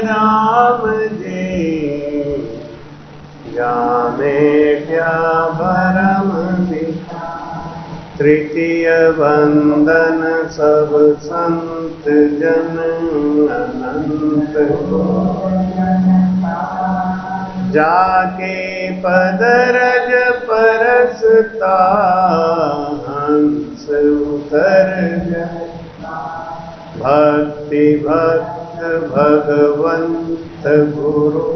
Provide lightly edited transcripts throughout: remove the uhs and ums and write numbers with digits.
राम जी जाने क्या भरम दिखा। तृतीय वंदन सब संत जन अनंत जाके पदरज परसता हंस उतर जाए। भक्ति भक्त भगवंत गुरु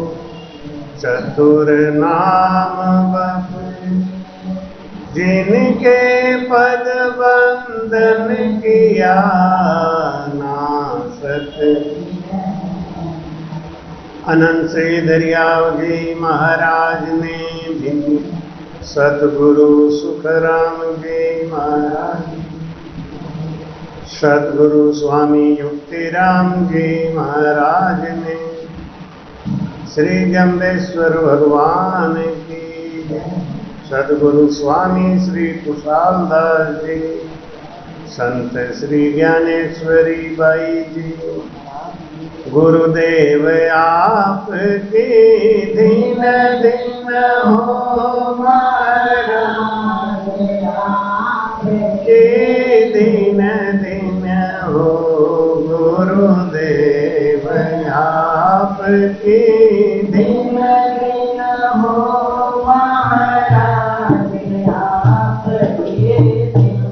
चतुर नाम बपू। जिनके पद वंदन किया नासत। अनंत श्री दरियाव जी महाराज ने भी सतगुरु सुखराम जी महाराज, सतगुरु स्वामी युक्तिराम जी महाराज ने, श्री जम्बेश्वर भगवान की जय। सतगुरु स्वामी श्री कुशाल दास जी, संत श्री ज्ञानेश्वरी बाई जी, गुरुदेव आपकी दीन दीन हो महाराज आपकी दीन दीन हो। गुरुदेव आपकी दीन दीन हो महाराज आपकी दीन।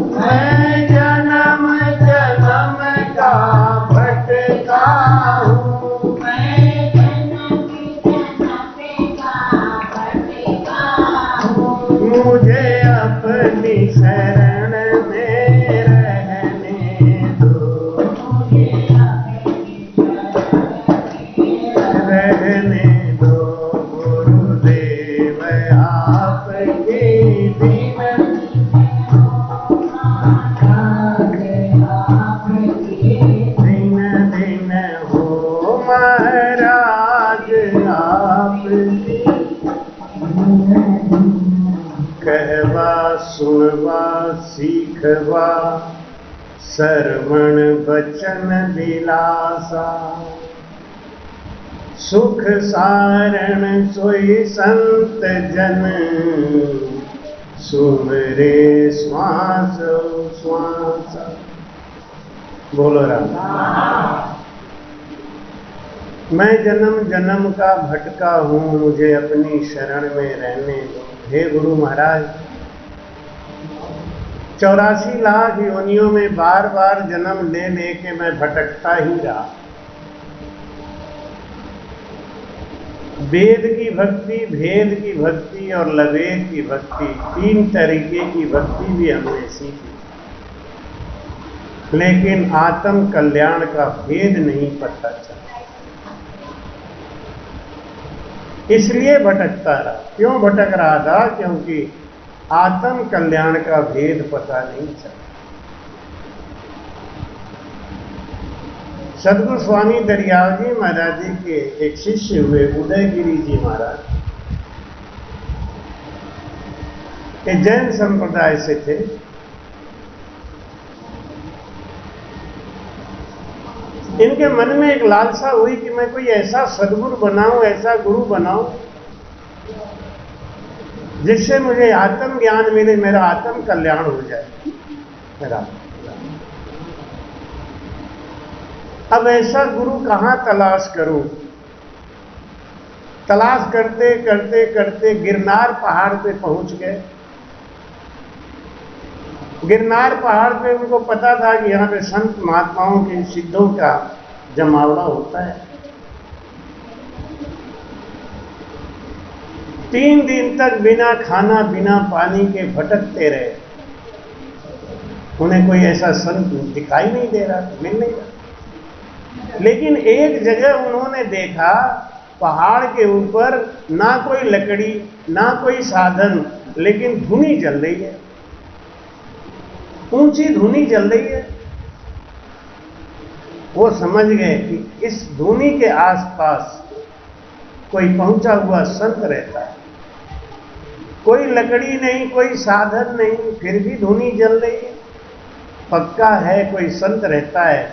मैं जन्म जन्म का भटका हूँ, मैं जन्म का भटका हूँ। मुझे अपनी शरण में रहने दो, मुझे अपनी शरण में रहने दो। गुरुदेव आपकी दीन दीन हो महाराज आपकी। कहवा सुनवा सीखवा श्रवण बचन विलासा। सुख सारण सोई संत जन सुमरे श्वास श्वास। बोलो राम। मैं जन्म जन्म का भटका हूँ, मुझे अपनी शरण में रहने दो। हे गुरु महाराज, 84 लाख योनियों में बार बार जन्म ले लेके मैं भटकता ही रहा। वेद की भक्ति, भेद की भक्ति और लवेद की भक्ति, 3 तरीके की भक्ति भी हमने सीखी, लेकिन आत्म कल्याण का भेद नहीं पता चला। इसलिए भटकता रहा। क्यों भटक रहा था? क्योंकि आत्म कल्याण का भेद पता नहीं चला। सतगुरु स्वामी दरियाव जी महाराज जी के एक शिष्य हुए उदयगिरी जी महाराज, ये जैन संप्रदाय से थे। इनके मन में एक लालसा हुई कि मैं कोई ऐसा सद्गुरु बनाऊं, ऐसा गुरु बनाऊं जिससे मुझे आत्म ज्ञान मिले, मेरा आत्म कल्याण हो जाए। मेरा अब ऐसा गुरु कहां तलाश करूं? तलाश करते करते करते गिरनार पहाड़ पे पहुंच गए। गिरनार पहाड़ पे उनको पता था कि यहाँ पे संत महात्माओं के सिद्धों का जमावड़ा होता है। 3 दिन तक बिना खाना बिना पानी के भटकते रहे। उन्हें कोई ऐसा संत दिखाई नहीं दे रहा, मिल नहीं रहा। लेकिन एक जगह उन्होंने देखा, पहाड़ के ऊपर ना कोई लकड़ी ना कोई साधन, लेकिन धुनी जल रही है, ऊंची धुनी जल रही है। वो समझ गए कि इस धुनी के आसपास कोई पहुंचा हुआ संत रहता है। कोई लकड़ी नहीं, कोई साधन नहीं, फिर भी धुनी जल रही है। पक्का है कोई संत रहता है।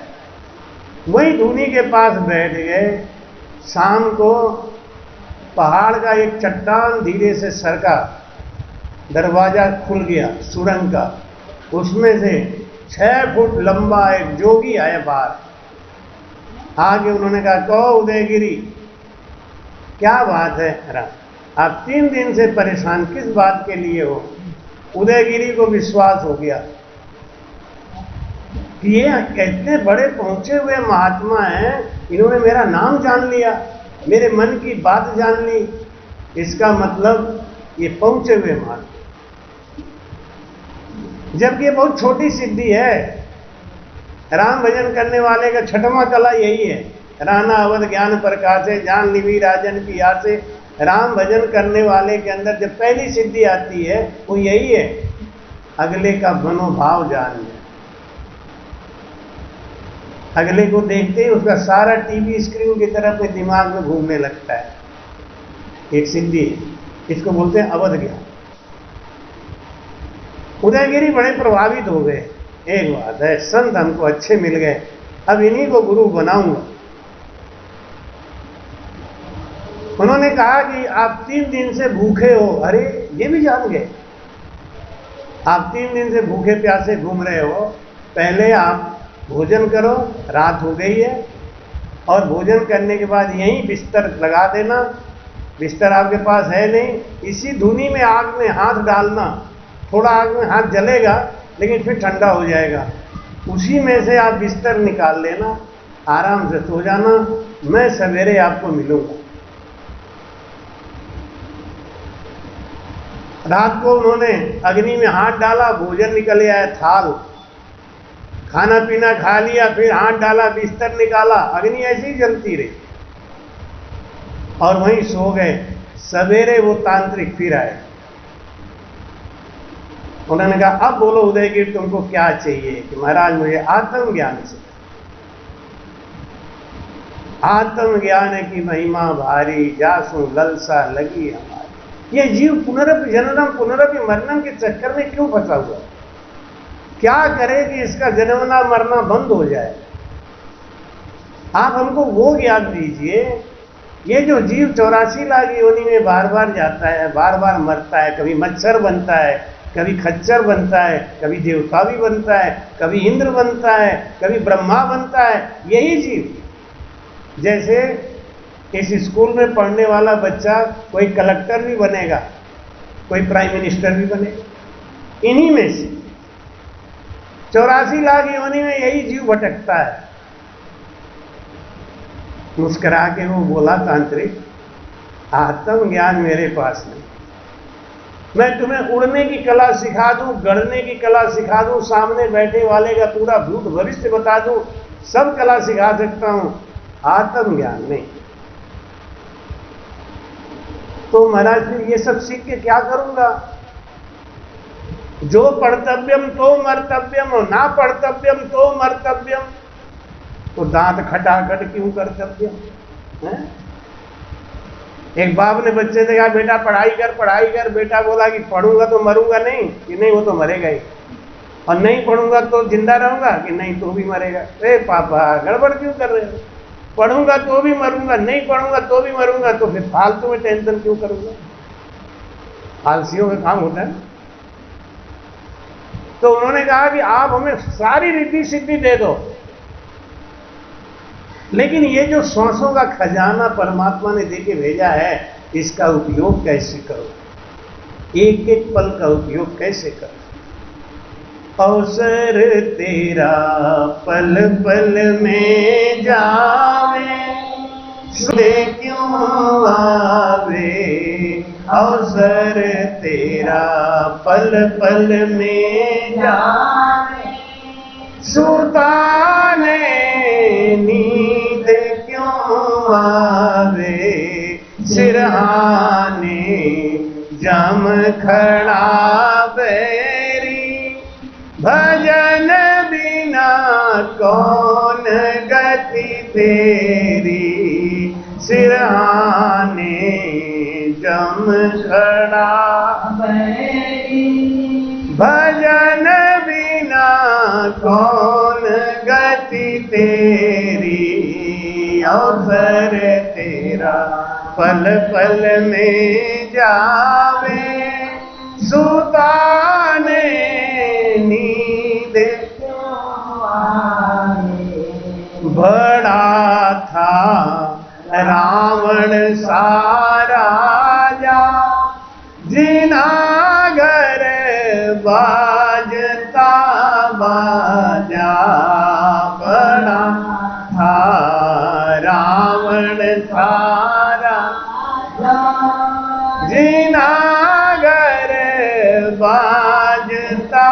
वही धूनी के पास बैठ गए। शाम को पहाड़ का एक चट्टान धीरे से सरका, दरवाजा खुल गया सुरंग का, उसमें से 6 फुट लंबा एक जोगी आया बाहर। आगे उन्होंने कहा, कहो उदयगिरी क्या बात है, आप 3 दिन से परेशान किस बात के लिए हो? उदयगिरी को विश्वास हो गया कि ये कितने बड़े पहुंचे हुए महात्मा हैं, इन्होंने मेरा नाम जान लिया, मेरे मन की बात जान ली, इसका मतलब ये पहुंचे हुए महात्मा। जबकि ये बहुत छोटी सिद्धि है। राम भजन करने वाले का छठवां कला यही है, राना अवध ज्ञान प्रकाशे जान लिवी राजन की आसे। राम भजन करने वाले के अंदर जब पहली सिद्धि आती है वो यही है, अगले का मनोभाव जान ले। अगले को देखते ही उसका सारा टीवी स्क्रीन की तरह अपने दिमाग में घूमने लगता है। एक सिद्धि, इसको बोलते हैं अवध ज्ञान। उदयगिरी बड़े प्रभावित हो गए। एक बात है, संत हमको अच्छे मिल गए, अब इन्हीं को गुरु बनाऊंगा। उन्होंने कहा कि आप 3 दिन से भूखे हो। अरे ये भी जान गए, आप 3 दिन से भूखे प्यासे घूम रहे हो, पहले आप भोजन करो, रात हो गई है, और भोजन करने के बाद यहीं बिस्तर लगा देना। बिस्तर आपके पास है नहीं, इसी धुनी में आग में हाथ डालना, थोड़ा आग में हाथ जलेगा लेकिन फिर ठंडा हो जाएगा, उसी में से आप बिस्तर निकाल लेना, आराम से सो जाना, मैं सवेरे आपको मिलूंगा। रात को उन्होंने अग्नि में हाथ डाला, भोजन निकल आया, थाल, खाना पीना खा लिया, फिर हाथ डाला, बिस्तर निकाला, अग्नि ऐसी ही जलती रही और वहीं सो गए। सवेरे वो तांत्रिक फिर आए। उन्होंने कहा, अब बोलो उदयगिरी तुमको क्या चाहिए? कि महाराज मुझे आत्मज्ञान से, आत्मज्ञान की महिमा भारी, जासु ललसा लगी हमारी। ये जीव पुनरपि जननम पुनरपि मरणम के चक्कर में क्यों फंसा हुआ? क्या करे कि इसका जन्मना मरना बंद हो जाए? आप हमको वो ज्ञान दीजिए। ये जो जीव 84 लाख योनि में बार बार जाता है, बार बार मरता है, कभी मच्छर बनता है, कभी खच्चर बनता है, कभी देवता भी बनता है, कभी इंद्र बनता है, कभी ब्रह्मा बनता है, यही जीव। जैसे इस स्कूल में पढ़ने वाला बच्चा कोई कलेक्टर भी बनेगा, कोई प्राइम मिनिस्टर भी बनेगा, इन्हीं में से 84 लाख योनि में यही जीव भटकता है। मुस्कुरा के वो बोला तांत्रिक, आत्मज्ञान मेरे पास नहीं, मैं तुम्हें उड़ने की कला सिखा दूं, गढ़ने की कला सिखा दूं, सामने बैठे वाले का पूरा भूत भविष्य बता दूं, सब कला सिखा सकता हूं, आत्मज्ञान नहीं। तो महाराज फिर ये सब सीख के क्या करूंगा? जो पढ़तव्यम तो मर्तव्यम और ना पढ़तव्यम तो मर्तव्यम, तो दांत खटाखट क्यों कर्तव्यम है? एक बाप ने बच्चे से कहा, बेटा पढ़ाई कर पढ़ाई कर। बेटा बोला कि पढ़ूंगा तो मरूंगा नहीं, कि नहीं वो तो मरेगा ही, और नहीं पढ़ूंगा तो जिंदा रहूंगा, कि नहीं तो भी मरेगा। अरे पापा गड़बड़ क्यों कर रहे हो? पढ़ूंगा तो भी मरूंगा, नहीं पढ़ूंगा तो भी मरूंगा, तो फिर फालतू में टेंशन क्यों करूंगा? आलसियों का काम होता है। तो उन्होंने कहा कि आप हमें सारी रिद्धि सिद्धि दे दो, लेकिन ये जो सांसों का खजाना परमात्मा ने देके भेजा है, इसका उपयोग कैसे करो? एक एक पल का उपयोग कैसे करो? अवसर तेरा पल पल में जावे, सुने क्यों आवे? अवसर तेरा पल पल में जावे, सुताने नींद क्यों आवे? सिरहाने जम खड़ा बैरी, भजन बिना कौन गति तेरी? सिरहाने जम खड़ा बैरी, भजन बिना कौन गति तेरी अवसर तेरा पल पल में जावे सुताने नींद बड़ा था रावण सारा जा जिनागर बाजता बाजा बड़ा था रावण सारा जिनागर बाजता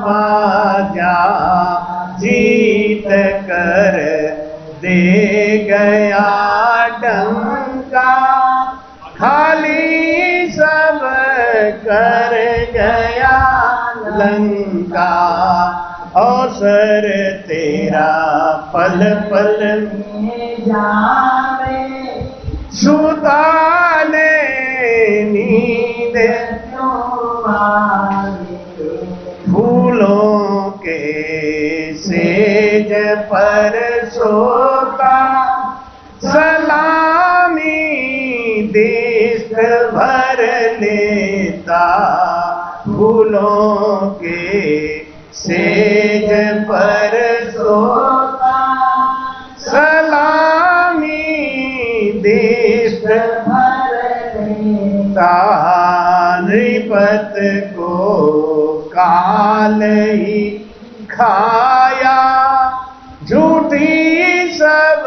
बाजा जीत कर दे गया डंका खाली सब कर गया लंका अवसर तेरा पल पल में जावे सुताने नींद फूलों के सेज पर सोता सलामी देश भर लेता फूलों के सेज पर सोता सलामी देश भर लेता नृपत को काल ही खाया झूठी सब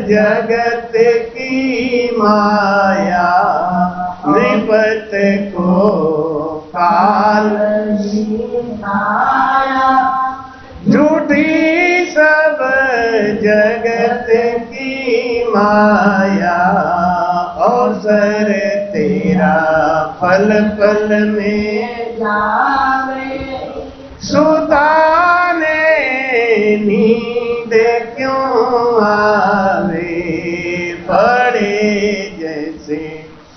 जगत की माया नृपत को काल ही खाया झूठी सब जगत की माया अवसर तेरा पल पल में जावे सुताने नींद क्यों आवे पड़े जैसे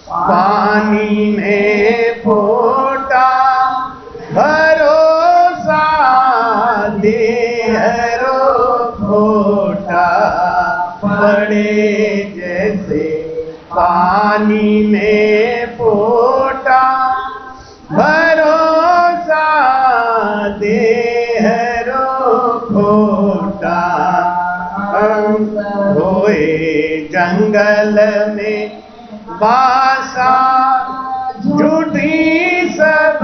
पानी में फोटा भरोसा देहरो खोटा पड़े जैसे पानी में फोटा भरोसा देहरो खोटा होए जंगल में बासा झूठी सब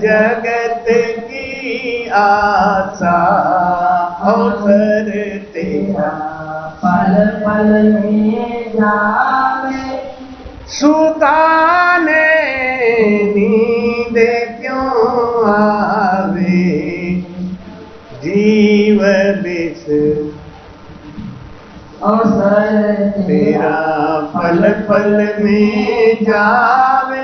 जगत की आशा अवसर तेरा पल पल में जावे सुताने नींद क्यों आवे जीव विष अवसर तेरा पल पल में जावे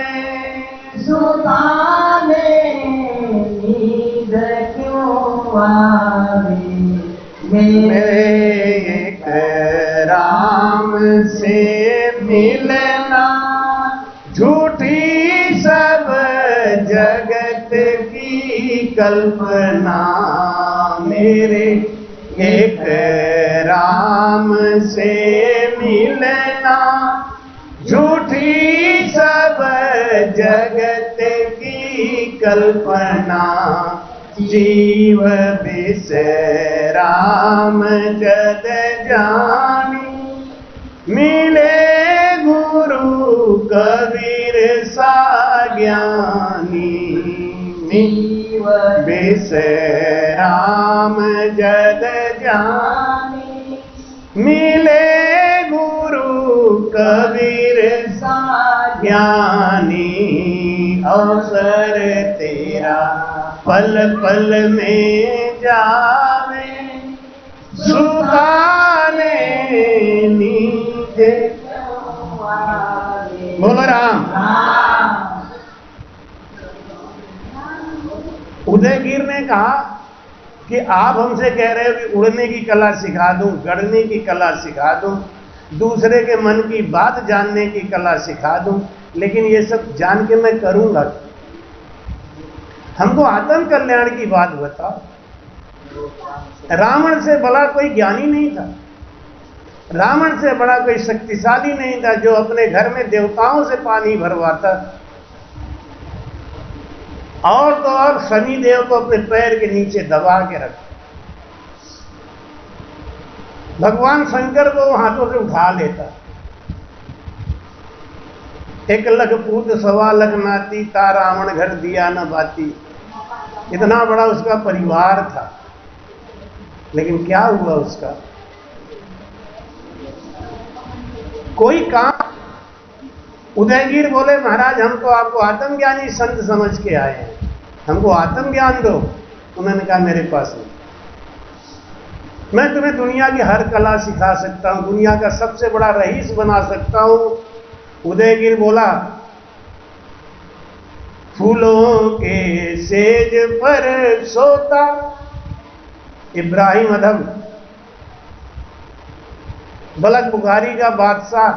सुताने नींद क्यों आवे मेरे एक राम से मिलना झूठी सब जगत की कल्पना मेरे एक राम से मिलना झूठी सब जगत की कल्पना जीव विष राम जद जानी मिले गुरु कबीर सा ज्ञानी जीव विष राम जद जानी मिले गुरु कबीर सा ज्ञानी अवसर तेरा पल पल में जावे सुताने नींद बोलो राम। उदयगिर ने कहा कि आप हमसे कह रहे हो कि उड़ने की कला सिखा दूं, गढ़ने की कला सिखा दूं, दूसरे के मन की बात जानने की कला सिखा दूं, लेकिन ये सब जान के मैं करूंगा। हमको आत्म कल्याण की बात बताओ। रावण से बड़ा कोई ज्ञानी नहीं था, रावण से बड़ा कोई शक्तिशाली नहीं था जो अपने घर में देवताओं से पानी भरवाता, और तो और शनि देव को अपने पैर के नीचे दबा के रखा। भगवान शंकर को हाथों से उठा लेता। 1 लख पूत 1.25 लख नाती, ता रावण घर दिया न बाती। इतना बड़ा उसका परिवार था, लेकिन क्या हुआ उसका? कोई काम। उदयगिर बोले महाराज हम तो आपको आत्मज्ञानी संत समझ के आए हैं, हमको आत्मज्ञान दो। उन्होंने कहा मेरे पास नहीं, मैं तुम्हें दुनिया की हर कला सिखा सकता हूं, दुनिया का सबसे बड़ा रईस बना सकता हूं। उदयगिर बोला फूलों के सेज पर सोता। इब्राहिम अदम बलक बुखारी का बादशाह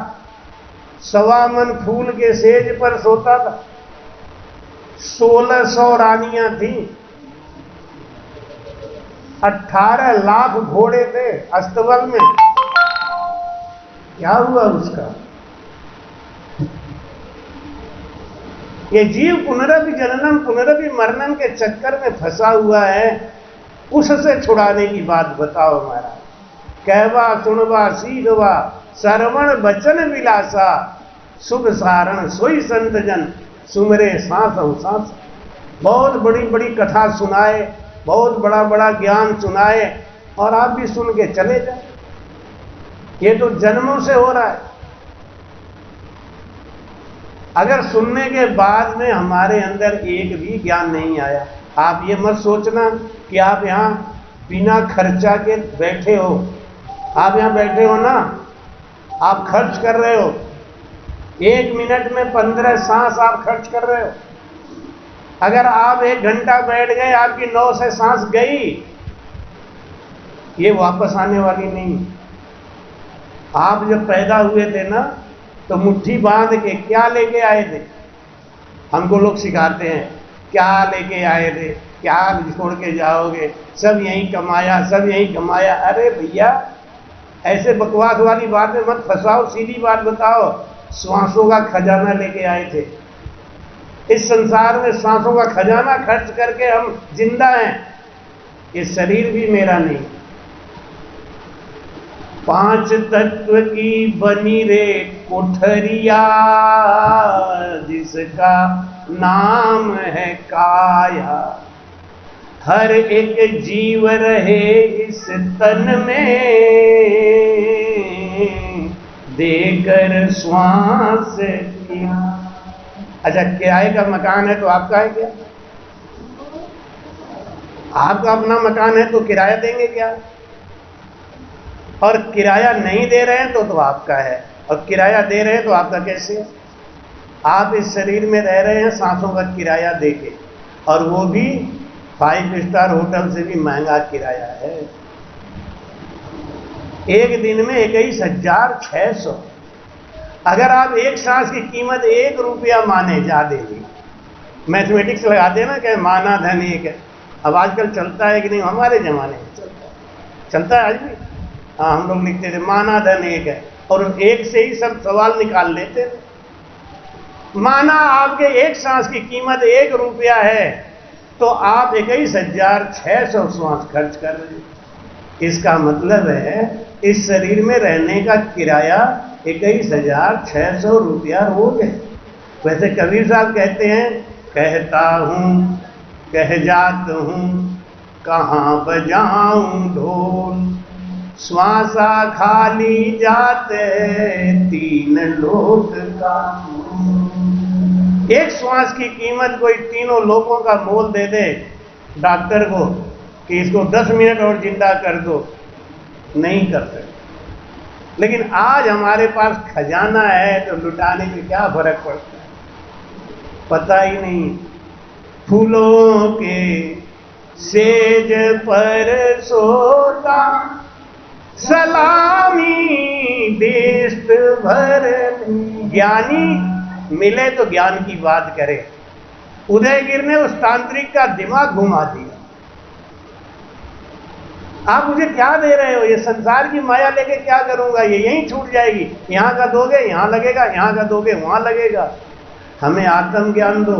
1.25 मन फूल के सेज पर सोता था। 1600 रानियां थी, 18 लाख घोड़े थे अस्तबल में। क्या हुआ उसका? ये जीव पुनरभि जननम पुनरभि मरणम के चक्कर में फंसा हुआ है, उससे छुड़ाने की बात बताओ महाराज। कहवा सुनवा सीखवा श्रवण बचन विलासा, शुभ सारण सोई संत जन सुमरे सांस सांस। बहुत बड़ी बड़ी कथा सुनाए, बहुत बड़ा बड़ा ज्ञान सुनाए, और आप भी सुन के चले जाए। ये तो जन्मों से हो रहा है। अगर सुनने के बाद में हमारे अंदर एक भी ज्ञान नहीं आया, आप ये मत सोचना कि आप यहां बिना खर्चा के बैठे हो। आप यहां बैठे हो ना, आप खर्च कर रहे हो। 1 मिनट में 15 सांस आप खर्च कर रहे हो। अगर आप 1 घंटा बैठ गए, आपकी 9 से सांस गई, ये वापस आने वाली नहीं। आप जब पैदा हुए थे ना, तो मुट्ठी बांध के क्या लेके आए थे? हमको लोग सिखाते हैं क्या लेके आए थे, क्या छोड़ के जाओगे, सब यहीं कमाया, सब यहीं कमाया। अरे भैया, ऐसे बकवास वाली बात में मत फंसाओ, सीधी बात बताओ। श्वासों का खजाना लेके आए थे। इस संसार में सांसों का खजाना खर्च करके हम जिंदा हैं। ये शरीर भी मेरा नहीं। 5 तत्व की बनी रे कोठरिया, जिसका नाम है काया। हर एक जीव रहे इस तन में, देकर श्वास किया। अच्छा, किराए का मकान है तो आपका है क्या? आपका अपना मकान है तो किराया देंगे क्या? और किराया नहीं दे रहे हैं तो आपका है, और किराया दे रहे हैं तो आपका कैसे? आप इस शरीर में रह रहे हैं सांसों का किराया देके, और वो भी 5 स्टार होटल से भी महंगा किराया है। एक दिन में 21,600। अगर आप एक सांस की कीमत 1 रुपया माने जा देंगे, मैथमेटिक्स लगाते हैं ना कि माना धन एक है। अब आजकल चलता है कि नहीं? हमारे जमाने में चलता है आज भी। हाँ, हम लोग लिखते थे माना धन एक है, और एक से ही सब सवाल निकाल लेते थे। माना आपके एक सांस की कीमत 1 रुपया है, तो आप 21,600 सांस खर्च कर रहे हैं। इसका मतलब है इस शरीर में रहने का किराया 21,600 रुपया रोज है। वैसे कबीर साहब कहते हैं, कहता हूँ कह जात हूँ, कहाँ बजाऊं ढोल। श्वासा खाली जाते 3 लोक का। एक श्वास की कीमत कोई 3 लोगों का मोल दे दे डॉक्टर को कि इसको 10 मिनट और जिंदा कर दो, नहीं कर सकते। लेकिन आज हमारे पास खजाना है तो लुटाने में क्या फर्क पड़ता है? पता ही नहीं। फूलों के सेज पर सोता, सलामी देश भर। ज्ञानी मिले तो ज्ञान की बात करे। उदयगिर ने उस तांत्रिक का दिमाग घुमा दिया। आप मुझे क्या दे रहे हो? ये संसार की माया लेके क्या करूंगा? ये यहीं छूट जाएगी। यहां का दोगे यहां लगेगा, यहां का दोगे वहां लगेगा। हमें आत्मज्ञान दो।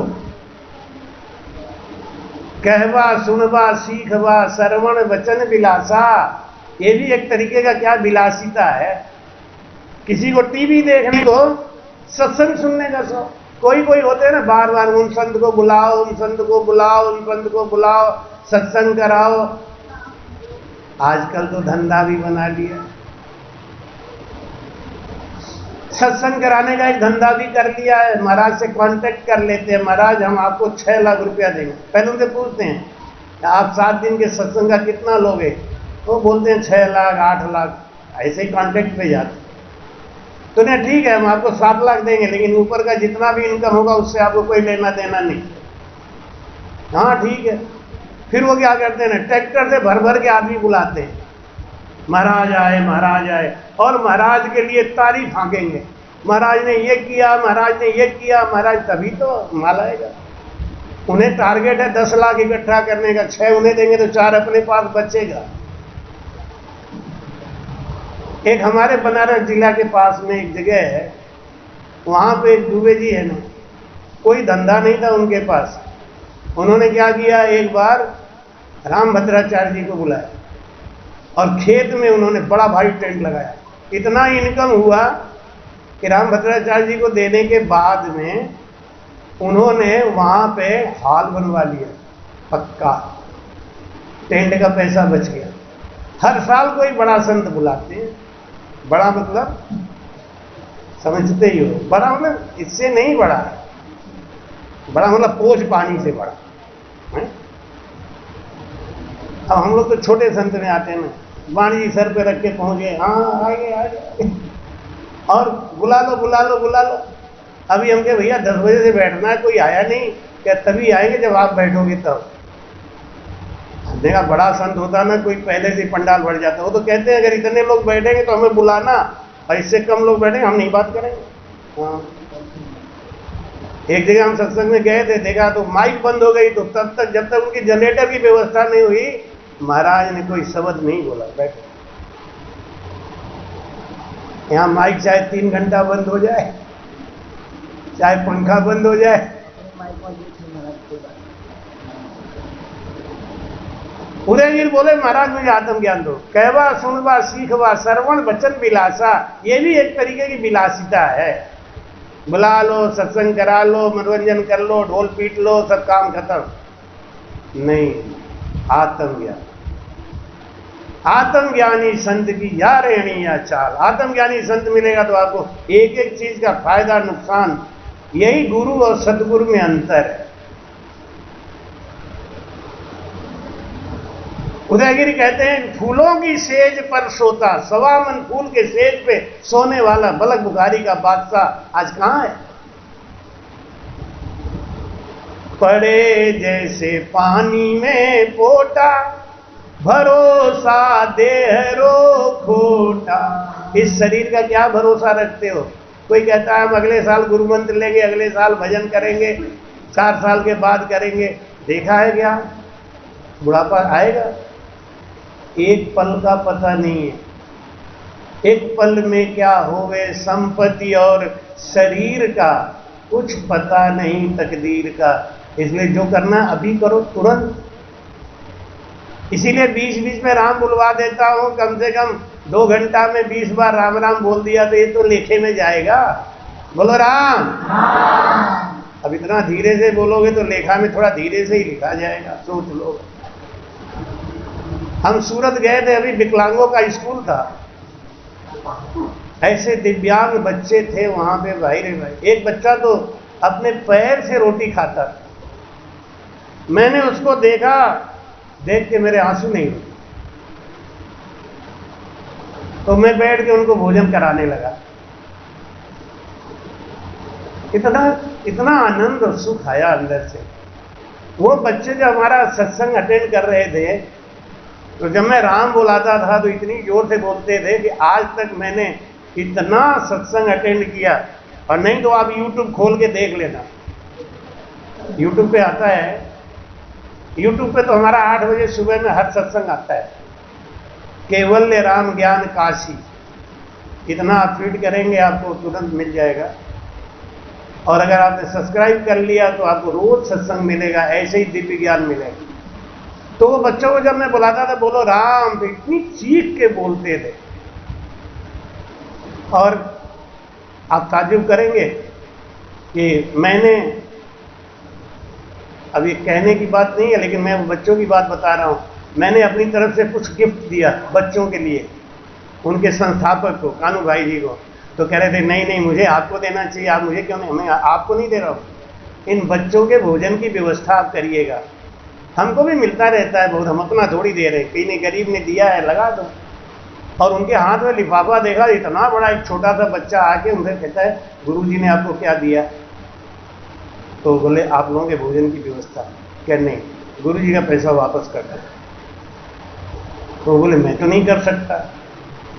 कहवा सुनवा सीखवा श्रवण वचन विलासा, ये भी एक तरीके का क्या विलासिता है। किसी को टीवी देखने को, सत्संग सुनने का शौक। कोई कोई होते हैं ना, बार बार उन संत को बुलाओ, उन संत को बुलाओ, उन संत को बुलाओ, सत्संग कराओ। आजकल तो धंधा भी बना लिया, सत्संग कराने का एक धंधा भी कर लिया है। महाराज से कांटेक्ट कर लेते हैं, महाराज हम आपको 6 लाख रुपया देंगे। पहले उनसे पूछते हैं आप 7 दिन के सत्संग का कितना लोगे? वो बोलते हैं 6 लाख 8 लाख, ऐसे ही कांटेक्ट पे जाते। तो नहीं, ठीक है हम आपको 7 लाख देंगे, लेकिन ऊपर का जितना भी इनकम होगा उससे आपको कोई लेना देना नहीं। हाँ ठीक है। फिर वो क्या करते हैं ना, ट्रैक्टर से भर भर के आदमी बुलाते हैं, महाराज आए महाराज आए, और महाराज के लिए तारीफ हाँकेंगे। महाराज ने ये किया, महाराज ने ये किया, महाराज, तभी तो माल आएगा। उन्हें टारगेट है 10 लाख इकट्ठा करने का, 6 उन्हें देंगे तो 4 अपने पास बचेगा। एक हमारे बनारस जिला के पास में एक जगह है, वहां पे एक दुबे जी है ना, कोई धंधा नहीं था उनके पास। उन्होंने क्या किया, एक बार रामभद्राचार्य जी को बुलाया और खेत में उन्होंने बड़ा भारी टेंट लगाया। इतना इनकम हुआ कि रामभद्राचार्य जी को देने के बाद में उन्होंने वहां पे हॉल बनवा लिया पक्का। टेंट का पैसा बच गया। हर साल कोई बड़ा संत बुलाते हैं। बड़ा मतलब समझते ही हो, बड़ा मतलब इससे नहीं बड़ा, बड़ा मतलब पोष पानी से बड़ा है? अब हम लोग तो छोटे संत में आते हैं ना, वाणी जी सर पे रख के पहुंच गए, हाँ आगे आगे, और बुला लो बुला लो बुला लो। अभी हम कहे भैया 10 बजे से बैठना है, कोई आया नहीं। क्या तभी आएंगे जब आप बैठोगे तब। देखा बड़ा संत होता ना, कोई पहले से पंडाल भर जाता। वो तो कहते हैं अगर इतने लोग बैठेंगे तो हमें बुलाना, और इससे कम लोग बैठेंगे हम नहीं बात करेंगे। हाँ, एक जगह हम सत्संग में गए थे, देखा तो माइक बंद हो गई, तो तब तक जब तक उनकी जनरेटर की व्यवस्था नहीं हुई, महाराज ने कोई शब्द नहीं बोला। बैठे यहाँ माइक चाहे 3 घंटा बंद हो जाए, चाहे पंखा बंद हो जाए, उदयगिरी बोले महाराज मुझे आत्मज्ञान दो। कहवा सुनवा सीखवा श्रवण वचन विलासा, ये भी एक तरीके की विलासिता है। बुला लो, सत्संग करा लो, मनोरंजन कर लो, ढोल पीट लो, सब काम खत्म। नहीं, आत्मज्ञान। आत्मज्ञानी संत की या रेणी या चाल। आत्मज्ञानी संत मिलेगा तो आपको एक एक चीज का फायदा नुकसान, यही गुरु और सतगुरु में अंतर है। उदयगिरी कहते हैं फूलों की सेज पर सोता, 1.25 मन फूल के सेज पे सोने वाला बलक बुखारी का बादशाह आज कहां है? पड़े जैसे पानी में पोटा, भरोसा देहरो खोटा। इस शरीर का क्या भरोसा रखते हो? कोई कहता है हम अगले साल गुरु मंत्र लेंगे, अगले साल भजन करेंगे, 4 साल के बाद करेंगे। देखा है क्या? बुढ़ापा आएगा, एक पल का पता नहीं है। एक पल में क्या होवे संपत्ति और शरीर का कुछ पता नहीं तकदीर का। इसलिए जो करना अभी करो तुरंत। इसीलिए बीच बीच में राम बुलवा देता हूं, कम से कम 2 घंटा में 20 बार राम राम बोल दिया तो ये तो लेखे में जाएगा। बोलो राम। अब इतना धीरे से बोलोगे तो लेखा में थोड़ा धीरे से ही लिखा जाएगा, सोच लो। हम सूरत गए थे, अभी विकलांगों का स्कूल था, ऐसे दिव्यांग बच्चे थे वहां पे भाई रे भाई। एक बच्चा तो अपने पैर से रोटी खाता था। मैंने उसको देखा, देख के मेरे आंसू नहीं हुए, तो मैं बैठ के उनको भोजन कराने लगा। इतना आनंद और सुख आया अंदर से। वो बच्चे जो हमारा सत्संग अटेंड कर रहे थे, तो जब मैं राम बुलाता था तो इतनी जोर से बोलते थे कि आज तक मैंने इतना सत्संग अटेंड किया। और नहीं तो आप YouTube खोल के देख लेना, YouTube पे आता है। YouTube पे तो हमारा 8 बजे सुबह में हर सत्संग आता है। केवल्य राम ज्ञान काशी, इतना आप फीड करेंगे आपको तुरंत मिल जाएगा। और अगर आपने सब्सक्राइब कर लिया तो आपको रोज सत्संग मिलेगा, ऐसे ही दिव्य ज्ञान मिलेगा। तो वो बच्चों को जब मैं बुलाता था, बोलो राम, तो इतनी चीख के बोलते थे। और आप ताज्जुब करेंगे कि मैंने, अब ये कहने की बात नहीं है लेकिन मैं बच्चों की बात बता रहा हूं, मैंने अपनी तरफ से कुछ गिफ्ट दिया बच्चों के लिए, उनके संस्थापक को, कानू भाई जी को। तो कह रहे थे नहीं नहीं, मुझे आपको देना चाहिए, आप मुझे क्यों नहीं, मैं आपको नहीं दे रहा हूं। इन बच्चों के भोजन की व्यवस्था आप करिएगा, हमको भी मिलता रहता है बहुत, हम अपना थोड़ी दे रहे हैं, कहीं ने गरीब ने दिया है लगा दो। और उनके हाथ में लिफाफा देखा, इतना बड़ा, एक छोटा सा बच्चा आके उनसे कहता है गुरुजी ने आपको क्या दिया। तो बोले आप लोगों के भोजन की व्यवस्था। क्या नहीं, गुरुजी का पैसा वापस कर दो। तो बोले मैं तो नहीं कर सकता,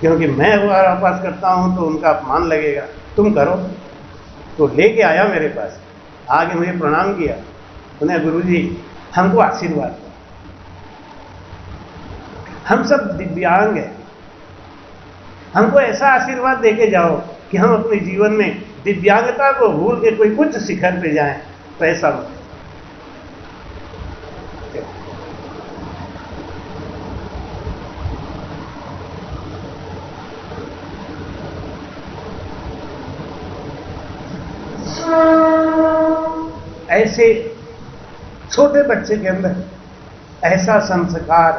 क्योंकि मैं अगर वापस करता हूं तो उनका अपमान लगेगा, तुम करो। तो लेके आया मेरे पास, आगे मुझे प्रणाम किया, उन्हें गुरुजी हमको आशीर्वाद दो, हम सब दिव्यांग हैं, हमको ऐसा आशीर्वाद देके जाओ कि हम अपने जीवन में दिव्यांगता को भूल के कोई उच्च शिखर पे जाएं, पैसा मत। ऐसे छोटे बच्चे के अंदर ऐसा संस्कार।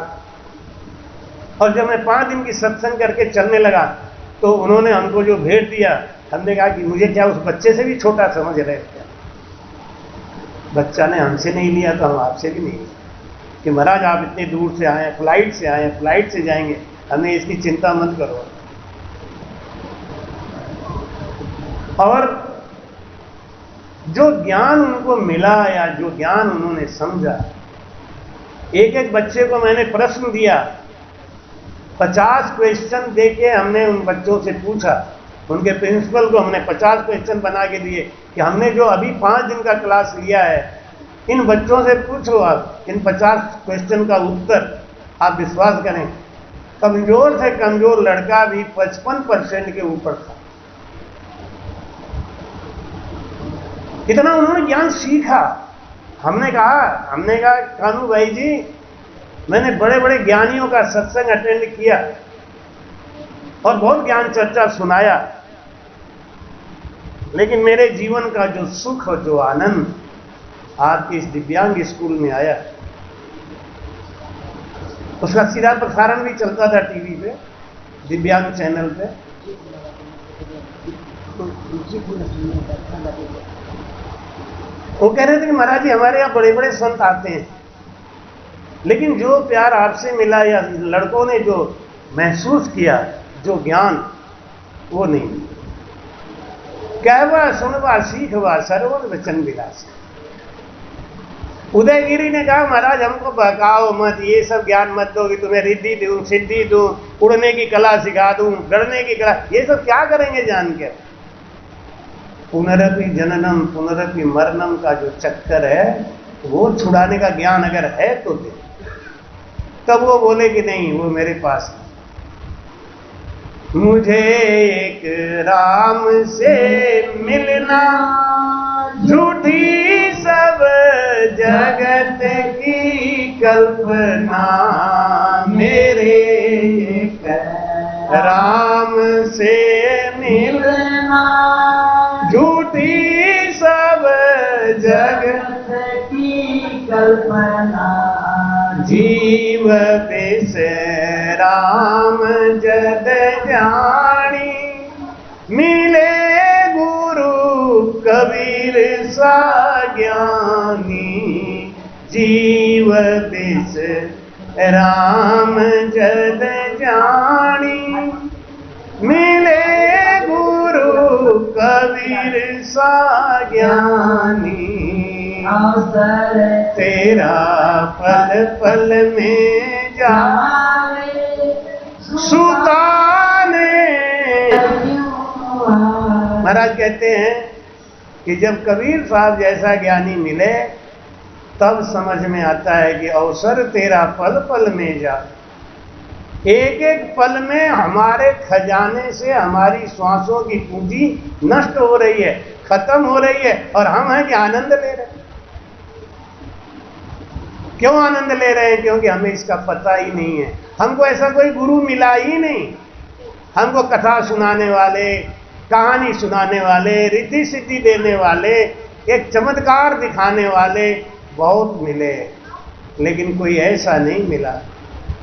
और जब मैं 5 दिन की सत्संग करके चलने लगा तो उन्होंने हमको जो भेंट दिया, हमने कहा कि मुझे क्या उस बच्चे से भी छोटा समझ रहे क्या? बच्चा ने हमसे नहीं लिया तो हम आपसे भी नहीं, कि महाराज आप इतने दूर से आए, फ्लाइट से आए, फ्लाइट से जाएंगे, हमें इसकी चिंता मत करो। और जो ज्ञान उनको मिला या जो ज्ञान उन्होंने समझा, एक एक बच्चे को मैंने प्रश्न दिया, 50 क्वेश्चन देके हमने उन बच्चों से पूछा, उनके प्रिंसिपल को हमने 50 क्वेश्चन बना के दिए कि हमने जो अभी 5 दिन का क्लास लिया है, इन बच्चों से पूछो आप इन 50 क्वेश्चन का उत्तर। आप विश्वास करें, कमजोर से कमजोर लड़का भी 55% के ऊपर था। इतना उन्होंने ज्ञान सीखा। हमने कहा कानू भाई जी, मैंने बड़े बड़े ज्ञानियों का सत्संग अटेंड किया और बहुत ज्ञान चर्चा सुनाया, लेकिन मेरे जीवन का जो सुख और जो आनंद आपके इस दिव्यांग स्कूल में आया, उसका सीधा प्रसारण भी चलता था टीवी पे, दिव्यांग चैनल पे। वो कह रहे थे कि महाराज जी हमारे यहाँ बड़े बड़े संत आते हैं, लेकिन जो प्यार आपसे मिला या लड़कों ने जो महसूस किया, जो ज्ञान, वो नहीं। कहवा सुनवा सीखवा सर्वन वचन विलास। उदयगिरी ने कहा महाराज हमको बहकाओ मत, ये सब ज्ञान मत दो कि तुम्हें रिद्धि दूं, सिद्धि दूं, उड़ने की कला सिखा दूं, डरने की कला, ये सब क्या करेंगे जान के। पुनरपि जननम पुनरपि मरणम का जो चक्कर है, वो छुड़ाने का ज्ञान अगर है तो दे। तब वो बोले कि नहीं, वो मेरे पास है। मुझे एक राम से मिलना, झूठी सब जगत की कल्पना, मेरे एक राम से मिलना, झूठी सब जगत की कल्पना, जीव बिस राम जद जानी, मिले गुरु कबीर सा ज्ञानी, जीव बिस राम जद जानी, मिले गुरु कबीर सा ज्ञानी, तेरा पल पल में जाए सुताने। महाराज कहते हैं कि जब कबीर साहब जैसा ज्ञानी मिले तब समझ में आता है कि अवसर तेरा पल पल में जा। एक एक पल में हमारे खजाने से हमारी श्वासों की पूंजी नष्ट हो रही है, खत्म हो रही है, और हम हैं कि आनंद ले रहे हैं। क्यों आनंद ले रहे हैं? क्योंकि हमें इसका पता ही नहीं है। हमको ऐसा कोई गुरु मिला ही नहीं। हमको कथा सुनाने वाले, कहानी सुनाने वाले, रिद्धि सिद्धि देने वाले, एक चमत्कार दिखाने वाले बहुत मिले, लेकिन कोई ऐसा नहीं मिला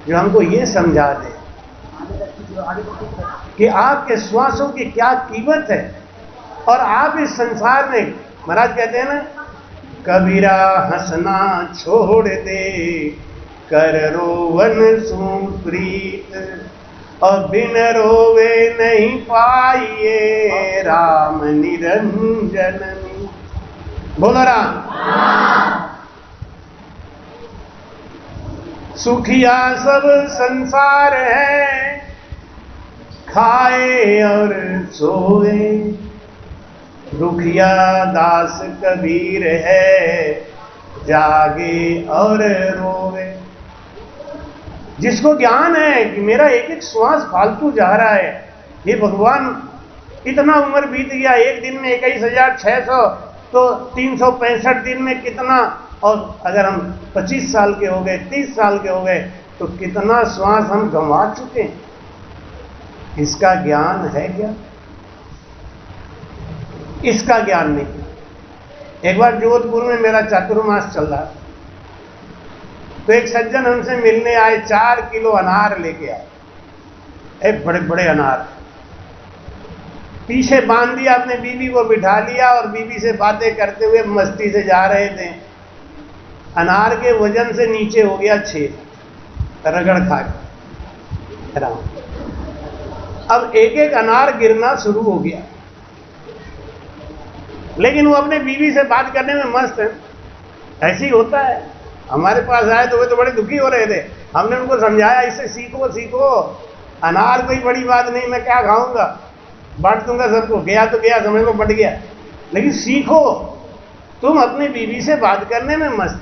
जो हमको ये समझा दे कि आपके श्वासों की क्या कीमत है। और आप इस संसार में, महाराज कहते हैं ना, कबीरा हंसना छोड़ दे, कर रोवन सुप्रीत, और बिन रोवे नहीं पाइए राम निरंजन। बोलो राम। सुखिया सब संसार है, खाए और सोए, दुखिया दास कबीर है, जागे और रोवे। जिसको ज्ञान है कि मेरा एक एक श्वास फालतू जा रहा है, ये भगवान इतना उम्र बीत गया, एक दिन में 21,600, तो 365 दिन में कितना, और अगर हम 25 साल के हो गए, 30 साल के हो गए, तो कितना श्वास हम गंवा चुके हैं। इसका ज्ञान है क्या? इसका ज्ञान नहीं। एक बार जोधपुर में मेरा चातुर्मास चल रहा, तो एक सज्जन हमसे मिलने आए, 4 किलो अनार लेके आए, एक बड़े बड़े अनार, पीछे बांध दिया, अपने बीवी को बिठा लिया और बीवी से बातें करते हुए मस्ती से जा रहे थे। अनार के वजन से नीचे हो गया 6, रगड़ खा के। अब एक एक अनार गिरना शुरू हो गया, लेकिन वो अपने बीवी से बात करने में मस्त है। ऐसे ही होता है। हमारे पास आए तो वे तो बड़े दुखी हो रहे थे। हमने उनको समझाया, इससे सीखो सीखो, अनार कोई बड़ी बात नहीं, मैं क्या खाऊंगा, बांट दूंगा सबको, गया तो गया, समझ लो बट गया, लेकिन सीखो। तुम अपनी बीवी से बात करने में मस्त,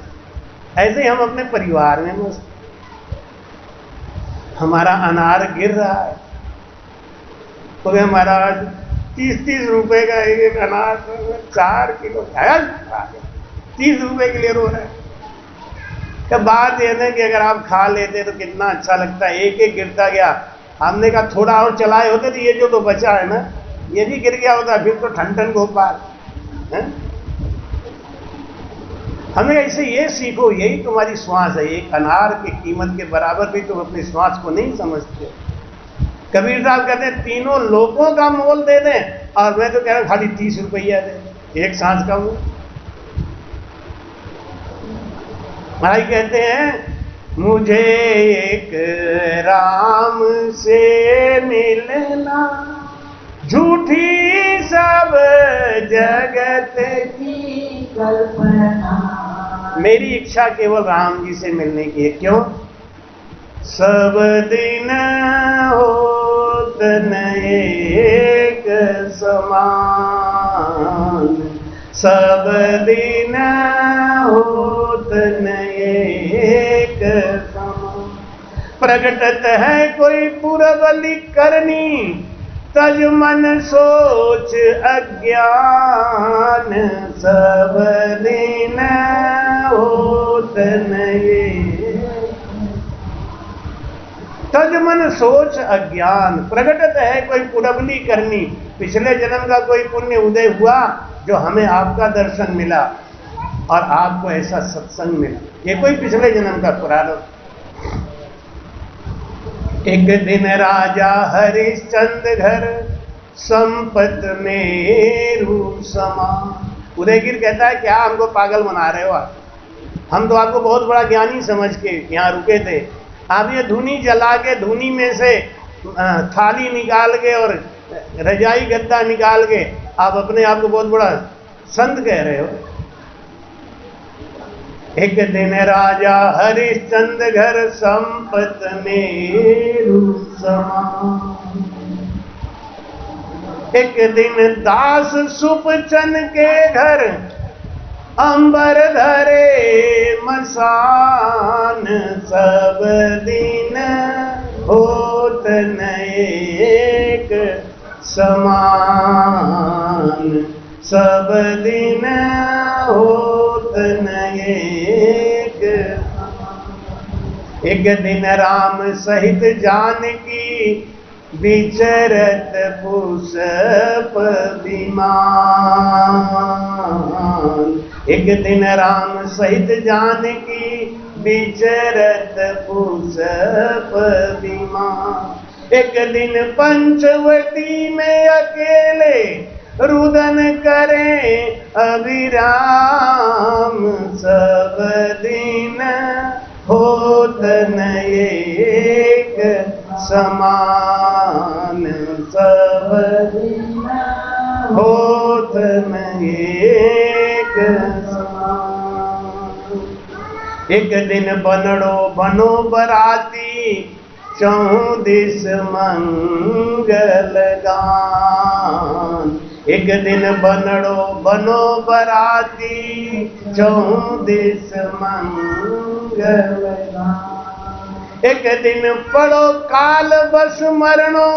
ऐसे ही हम अपने परिवार में मस्त। हमारा अनार गिर रहा है, तो महाराज 30-30 रुपए का एक अनार, 4 किलो 30 रुपए के लिए रो रहे हैं। तो बात यह है कि अगर आप खा लेते तो कितना अच्छा लगता है। एक एक गिरता गया, हमने कहा थोड़ा और चलाए होते तो ये जो तो बचा है ना, ये भी गिर गया होता, फिर तो ठन ठन गोपाल है। हमें ऐसे ये सीखो, यही तुम्हारी श्वास है। एक अनार की कीमत के बराबर भी तुम अपनी श्वास को नहीं समझते। कबीर साहब कहते हैं तीनों लोगों का मोल दे दें, और मैं तो कह रहा हूं खाली 30 रुपया दे एक सांस का मोल। भाई कहते हैं मुझे एक राम से मिलना, झूठी सब जगत की कल्पना। मेरी इच्छा केवल राम जी से मिलने की है। क्यों? सब दिन होत न एक समान, सब दिन होत न एक समान। प्रगटत है कोई पुरबली करनी, तज मन सोच अज्ञान, सब दिन होत नहीं। तज मन सोच अज्ञान, प्रगटत है कोई पुरबली करनी, पिछले जन्म का कोई पुण्य उदय हुआ जो हमें आपका दर्शन मिला और आपको ऐसा सत्संग मिला, ये कोई पिछले जन्म का पुराण। एक दिन राजा हरिश्चंद्र घर, संपत मेरु समा। उदयगिर कहता है क्या हमको पागल बना रहे हो आप? हम तो आपको बहुत बड़ा ज्ञानी समझ के यहाँ रुके थे। आप ये धुनी जला के, धुनी में से थाली निकाल के और रजाई गद्दा निकाल के आप अपने आप को बहुत बड़ा संत कह रहे हो। एक दिन राजा हरिश्चंद्र घर, संपत मेरु समा। एक दिन दास सुपचन के घर, अंबर धरे मसान, सब दिन होत न एक समान, सब दिन होत न एक दिन राम सहित जानकी विचरत पुष्प विमान। एक दिन राम सहित जानकी विचरत पुष्प विमान। एक दिन पंचवटी में अकेले रुदन करे अभिराम, सब दिन होत न एक समान, सब दिन होत न एक समान। एक दिन बनड़ो बनो बराती, चौं दिस मंगल गान। एक दिन बनड़ो बनो बराती, चौं दिस मंगल गान। एक दिन पड़ो काल बस मरणो,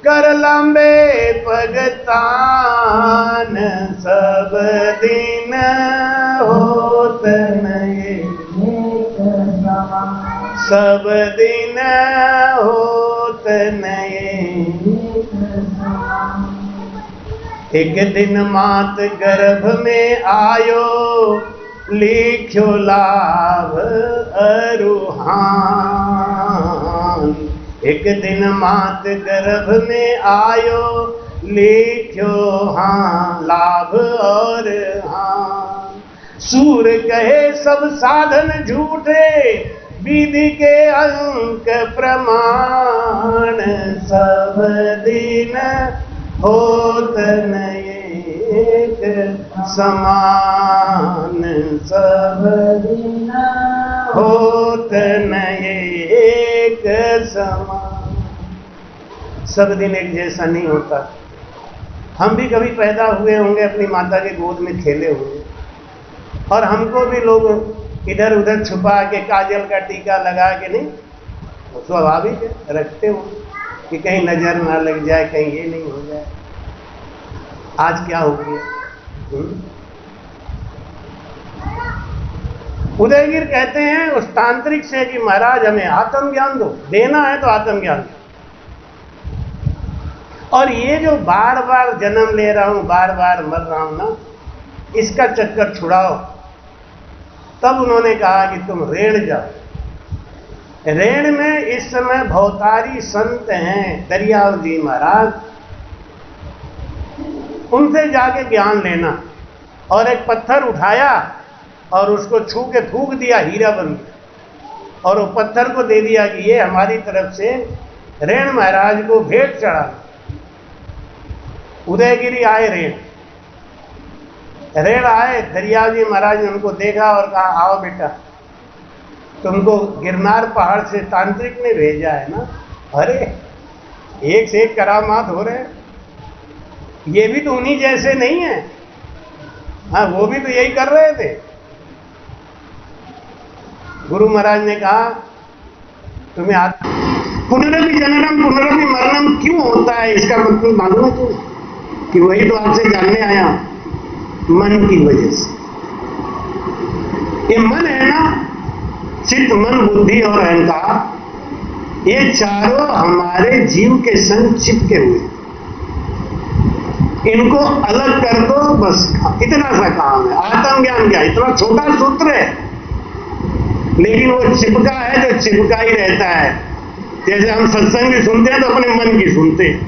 कर लंबे पगतान, सब दिन होत न एक समान, सब दिन होत न एक समान। एक दिन मात गर्भ में आयो, लिख्यो लाभ अरुहान। एक दिन मात गर्भ में आयो, लिख्यो हाँ लाभ और हाँ। सूर कहे सब साधन झूठे, विधि के अंक प्रमाण, सब दिन होत न एक समान, सब दिन होत न एक समान। सब दिन एक जैसा नहीं होता। हम भी कभी पैदा हुए होंगे, अपनी माता के गोद में खेले होंगे, और हमको भी लोग इधर उधर छुपा के काजल का टीका लगा के, नहीं स्वाभाविक है, रखते हो कि कहीं नजर ना लग जाए, कहीं ये नहीं हो जाए। आज क्या हो गया? उदयगिर कहते हैं उस तांत्रिक से कि महाराज हमें आत्मज्ञान दो, देना है तो आत्मज्ञान दो। और ये जो बार बार जन्म ले रहा हूं, बार बार मर रहा हूं ना, इसका चक्कर छुड़ाओ। तब उन्होंने कहा कि तुम रेण जाओ। रेण में इस समय भवतारी संत हैं, दरियाव जी महाराज, उनसे जाके ज्ञान लेना। और एक पत्थर उठाया और उसको छू के फूंक दिया, हीरा बन गया, और वो पत्थर को दे दिया कि ये हमारी तरफ से रेण महाराज को भेंट चढ़ा। उदयगिरी आए रेण आए, दरियाव जी महाराज ने उनको देखा और कहा आओ बेटा, तुमको गिरनार पहाड़ से तांत्रिक ने भेजा है ना। अरे एक से एक करामात हो रहे हैं, ये भी तो उन्हीं जैसे नहीं है। हाँ, वो भी तो यही कर रहे थे। गुरु महाराज ने कहा तुम्हें पुनरपि जननम पुनरपि मरणम क्यों होता है, इसका मतलब मालूम है तुम्हें? कि वही तो आपसे जानने आया, मन की वजह से। ये मन है ना, चित्त मन बुद्धि और अहंकार, ये चारों हमारे जीव के संग चिपके हुए। इनको अलग कर दो, बस इतना सा काम है। आत्मज्ञान क्या, इतना छोटा सूत्र है, लेकिन वो चिपका है जो चिपका ही रहता है। जैसे हम सत्संग भी सुनते हैं तो अपने मन की सुनते हैं,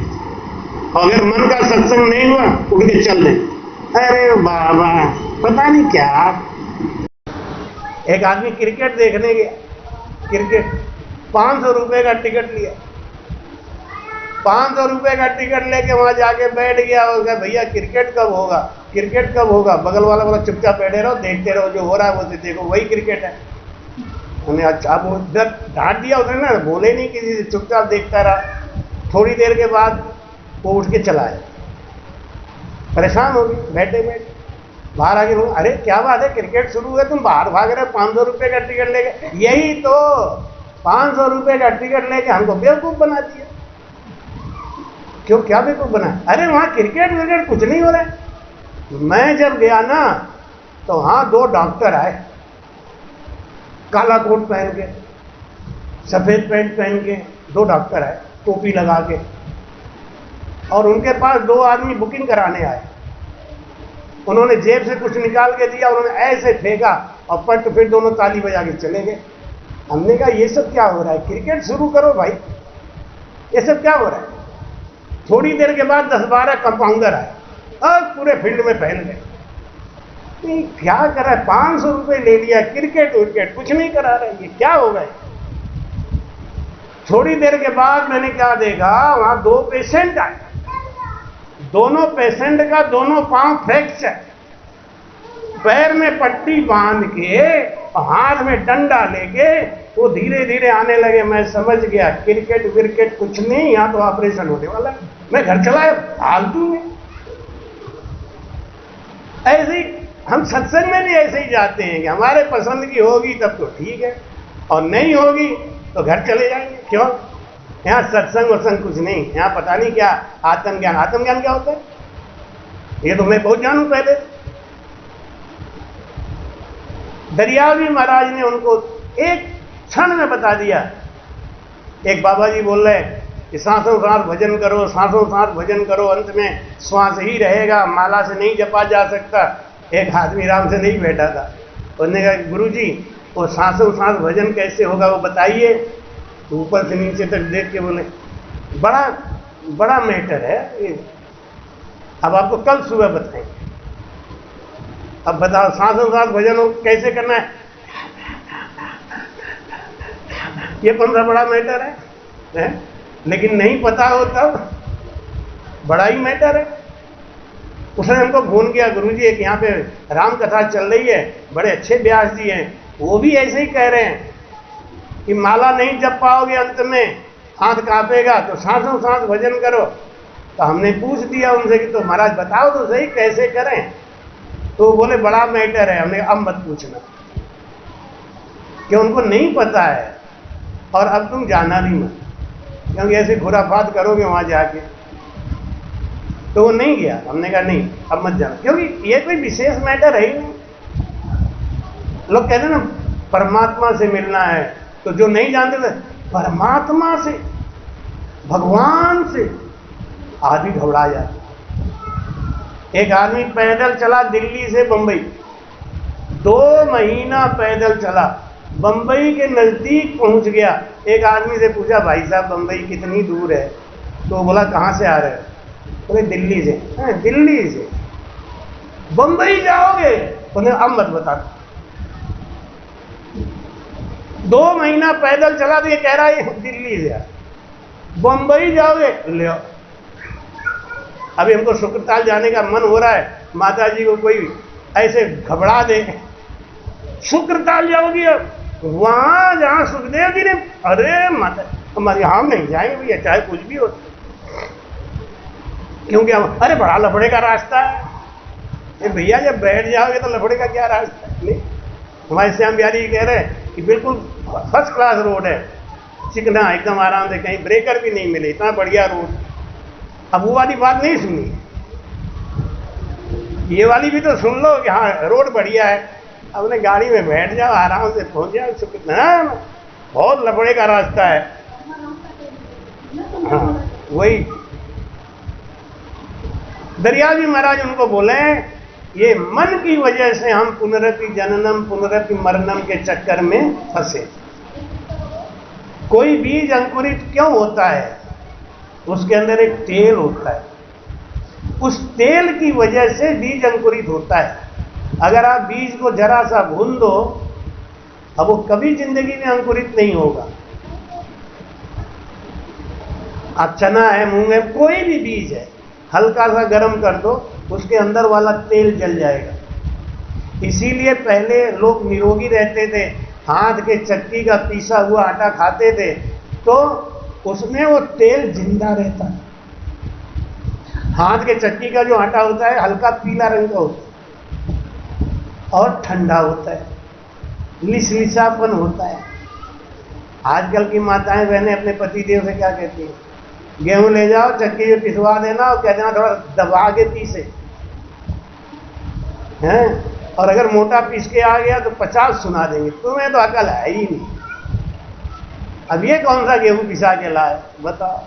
अगर मन का सत्संग नहीं हुआ उठ के चल दें। अरे बाबा पता नहीं क्या। एक आदमी क्रिकेट देखने गया, क्रिकेट 500 रुपए का टिकट लिया, 500 रुपए का टिकट लेके वहां जाके बैठ गया और कहा भैया क्रिकेट कब होगा, क्रिकेट कब होगा। बगल वाला बोला चुपचाप बैठे रहो, देखते रहो, जो हो रहा है वो देखो, वही क्रिकेट है। उन्हें अच्छा, अब उधर डांट दिया उसने ना, बोले नहीं किसी से, चुपचाप देखता रहा। थोड़ी देर के बाद वो उठ के चला आया, परेशान हो गई, बैठे बैठे बाहर आके बोला अरे क्या बात है, क्रिकेट शुरू है, तुम बाहर भाग रहे हो 500 रुपए का टिकट लेके। यही तो 500 रुपए का टिकट लेके हमको बेवकूफ बना दिया। क्यों, क्या बेवकूफ बना? अरे वहां क्रिकेट विकेट कुछ नहीं हो रहा है। मैं जब गया ना तो वहां 2 डॉक्टर आए, काला कोट पहन के, सफेद पैंट पहन के 2 डॉक्टर आए, टोपी लगा के, और उनके पास 2 आदमी बुकिंग कराने आए। उन्होंने जेब से कुछ निकाल के दिया, उन्होंने ऐसे फेंका और पट फिर दोनों ताली बजा के चले गए। हमने कहा ये सब क्या हो रहा है? क्रिकेट शुरू करो भाई, ये सब क्या हो रहा है? थोड़ी देर के बाद 10-12 कंपाउंडर आए और पूरे फील्ड में फैल गए। क्या कर रहा है? 500 रुपए ले लिया, क्रिकेट विकेट कुछ नहीं करा रहा है, ये क्या हो गए? थोड़ी देर के बाद मैंने क्या देखा, वहां 2 पेशेंट आए, दोनों पेशेंट का दोनों पांव फ्रैक्चर, पैर में पट्टी बांध के, हाथ में डंडा लेके वो धीरे धीरे आने लगे। मैं समझ गया क्रिकेट विकेट कुछ नहीं, यहां तो ऑपरेशन होने वाला है। मैं घर चला फालतू में। ऐसे ही हम सत्संग में भी ऐसे ही जाते हैं कि हमारे पसंद की होगी तब तो ठीक है, और नहीं होगी तो घर चले जाएंगे। क्यों? यहाँ सत्संग वत्संग कुछ नहीं, यहाँ पता नहीं क्या आत्मज्ञान। आत्मज्ञान क्या होता है ये तो मैं बहुत जानूं। पहले दरियावी महाराज ने उनको एक क्षण में बता दिया। एक बाबा जी बोल रहे कि सांसों सांस भजन करो, सांसों सांस भजन करो, अंत में श्वास ही रहेगा, माला से नहीं जपा जा सकता। एक आदमी राम से नहीं बैठा था, उसने कहा गुरु जी वो सांसों सांस भजन कैसे होगा वो बताइए। तो ऊपर से नीचे तक देख के बोले बड़ा बड़ा मैटर है ये, अब आपको कल सुबह बताएंगे। अब बताओ सांसों सांस भजन कैसे करना है, ये कौन सा बड़ा मैटर है? लेकिन नहीं पता हो तब बड़ा ही मैटर है। उसने हमको फोन किया, गुरुजी एक यहाँ पे राम कथा चल रही है, बड़े अच्छे व्यास जी हैं, वो भी ऐसे ही कह रहे हैं कि माला नहीं जप पाओगे, अंत में हाथ कांपेगा, तो सांसों सांस भजन करो। तो हमने पूछ दिया उनसे कि तो महाराज बताओ तो सही कैसे करें। तो बोले बड़ा मैटर है। हमने अब मत पूछना कि उनको नहीं पता है, और अब तुम जाना भी मत, क्योंकि ऐसे खुराफात करोगे वहां जाके। तो वो नहीं गया। हमने कहा नहीं अब मत जाना, क्योंकि ये कोई विशेष मैटर है ही नहीं। लोग कहते हैं ना परमात्मा से मिलना है, तो जो नहीं जानते थे परमात्मा से, भगवान से आदमी घबरा जाते। एक आदमी पैदल चला दिल्ली से बंबई, 2 महीना पैदल चला, बंबई के नजदीक पहुंच गया। एक आदमी से पूछा भाई साहब बंबई कितनी दूर है? तो बोला कहां से आ रहे हो? बोले दिल्ली से। दिल्ली से बंबई जाओगे? बोले अब मत बता। 2 महीना पैदल चला तो ये कह रहा है दिल्ली से बंबई जाओगे? ले आओ। अभी हमको शुक्रताल जाने का मन हो रहा है, माता जी को कोई ऐसे घबरा दे, शुक्रताल जाओगी अब? वहां जहां सुखदेव जी ने, अरे माता हमारे यहां नहीं जाएंगे भैया, चाहे कुछ भी हो। क्योंकि हम अरे बड़ा लफड़े का रास्ता है। भैया जब बैठ जाओगे तो लफड़े का क्या रास्ता है? नहीं, हमारे श्याम बिहारी जी कह रहे हैं कि बिल्कुल फर्स्ट क्लास रोड है, चिकना एकदम आराम से, कहीं ब्रेकर भी नहीं मिले, इतना बढ़िया रोड। अब वो वाली बात नहीं सुनी, ये वाली भी तो सुन लो कि हाँ रोड बढ़िया है, अपने गाड़ी में बैठ जाओ, आराम से पहुंच जाओ। कितना बहुत लफड़े का रास्ता है। हाँ वही दरियावी महाराज उनको बोले ये मन की वजह से हम पुनरपि जननम पुनरपि मरणम के चक्कर में फंसे। कोई बीज अंकुरित क्यों होता है? उसके अंदर एक तेल होता है, उस तेल की वजह से बीज अंकुरित होता है। अगर आप बीज को जरा सा भून दो, अब वो कभी जिंदगी में अंकुरित नहीं होगा। आप चना है, मूंग है, कोई भी बीज है, हल्का सा गर्म कर दो, उसके अंदर वाला तेल जल जाएगा। इसीलिए पहले लोग निरोगी रहते थे, हाथ के चक्की का पीसा हुआ आटा खाते थे, तो उसमें वो तेल जिंदा रहता है। हाथ के चक्की का जो आटा होता है हल्का पीला रंग का होता है और ठंडा होता है, लिसलिसापन होता है। आजकल की माताएं बहनें अपने पति देव से क्या कहती हैं? गेहूं ले जाओ, चक्की में पिसवा देना और कह देना थोड़ा दबा के पीसे हैं, और अगर मोटा पीस के आ गया तो 50 सुना देंगे। तुम्हें तो अकल है ही नहीं। अब ये कौन सा गेहूं पिसा के लाए बताओ?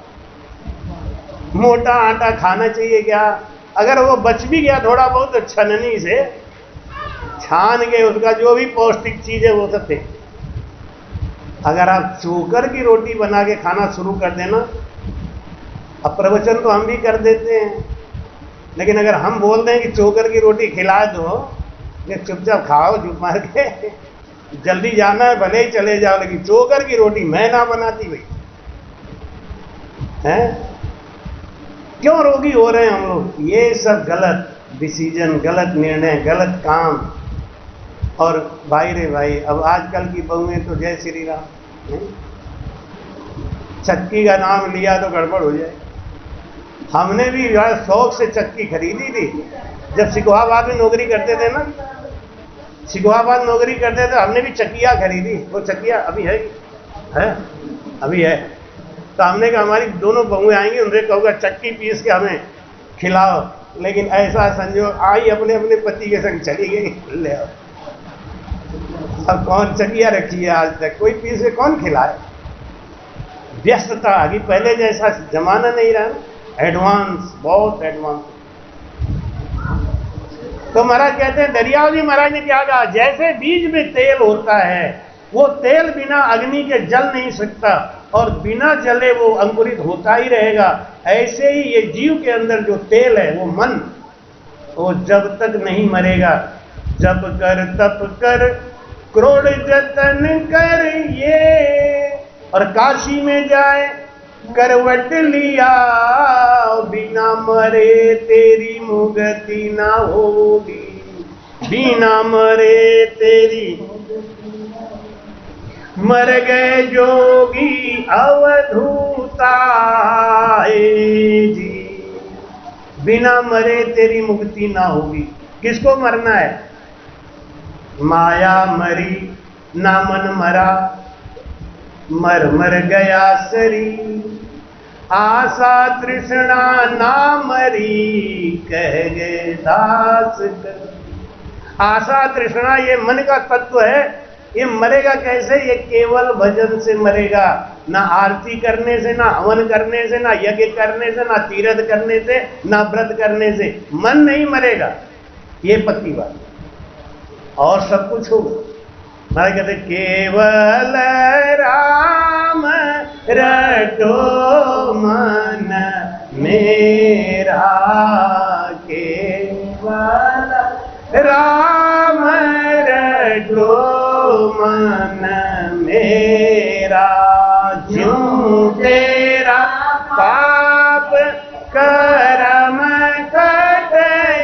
मोटा आटा खाना चाहिए क्या? अगर वो बच भी गया थोड़ा बहुत तो छननी से छान के उसका जो भी पौष्टिक चीज है वो सब थे। अगर आप चोकर की रोटी बना के खाना शुरू कर देना, अब प्रवचन तो हम भी कर देते हैं, लेकिन अगर हम बोल दें कि चोकर की रोटी खिला दो, ये चुपचाप खाओ चुप मार के, जल्दी जाना है भले ही चले जाओ, लेकिन चोकर की रोटी मैं ना बनाती भाई हैं। क्यों रोगी हो रहे हैं हम लोग? ये सब गलत डिसीजन, गलत निर्णय, गलत काम। और भाई रे भाई, अब आजकल की बहुएं तो जय श्री राम, चक्की का नाम लिया तो गड़बड़ हो जाए। हमने भी शौक से चक्की खरीदी थी जब सिकोहाबाद में नौकरी करते थे ना, सिकोहाबाद नौकरी करते थे, हमने भी चक्कियाँ खरीदी। वो चक्कियाँ अभी है अभी है। तो हमने कहा हमारी दोनों बहुएं आएंगी, उनसे कहूँगा चक्की पीस के हमें खिलाओ, लेकिन ऐसा संजोग आई अपने अपने पति के संग चली गई। ले आओ, अब कौन चक्कियाँ रखी है आज तक? कोई पीस के कौन खिलाए? व्यस्तता आ गई, पहले जैसा जमाना नहीं रहा, एडवांस, बहुत एडवांस। तो महाराज कहते हैं, दरियाव जी महाराज ने क्या कहा? जैसे बीज में तेल होता है, वो तेल बिना अग्नि के जल नहीं सकता और बिना जले वो अंकुरित होता ही रहेगा, ऐसे ही ये जीव के अंदर जो तेल है वो मन, वो जब तक नहीं मरेगा, जब कर तप कर क्रोध जतन कर ये, और काशी में जाए करवट लिया, बिना मरे तेरी मुक्ति ना होगी, बिना मरे तेरी। मर गए जोगी अवधूता जी, बिना मरे तेरी मुक्ति ना होगी। किसको मरना है? माया मरी ना मन मरा, मर मर गया शरीर, आशा तृष्णा ना मरी, कह गए दास कर। आशा तृष्णा ये मन का तत्व है, ये मरेगा कैसे? ये केवल भजन से मरेगा, ना आरती करने से, ना हवन करने से, ना यज्ञ करने से, ना तीर्थ करने से, ना व्रत करने से मन नहीं मरेगा, ये पक्की बात। और सब कुछ होगा। मैं कहते केवल राम रटो मन मेरा, केवल राम रटो मन मेरा, ज्यों तेरा पाप कर्म कट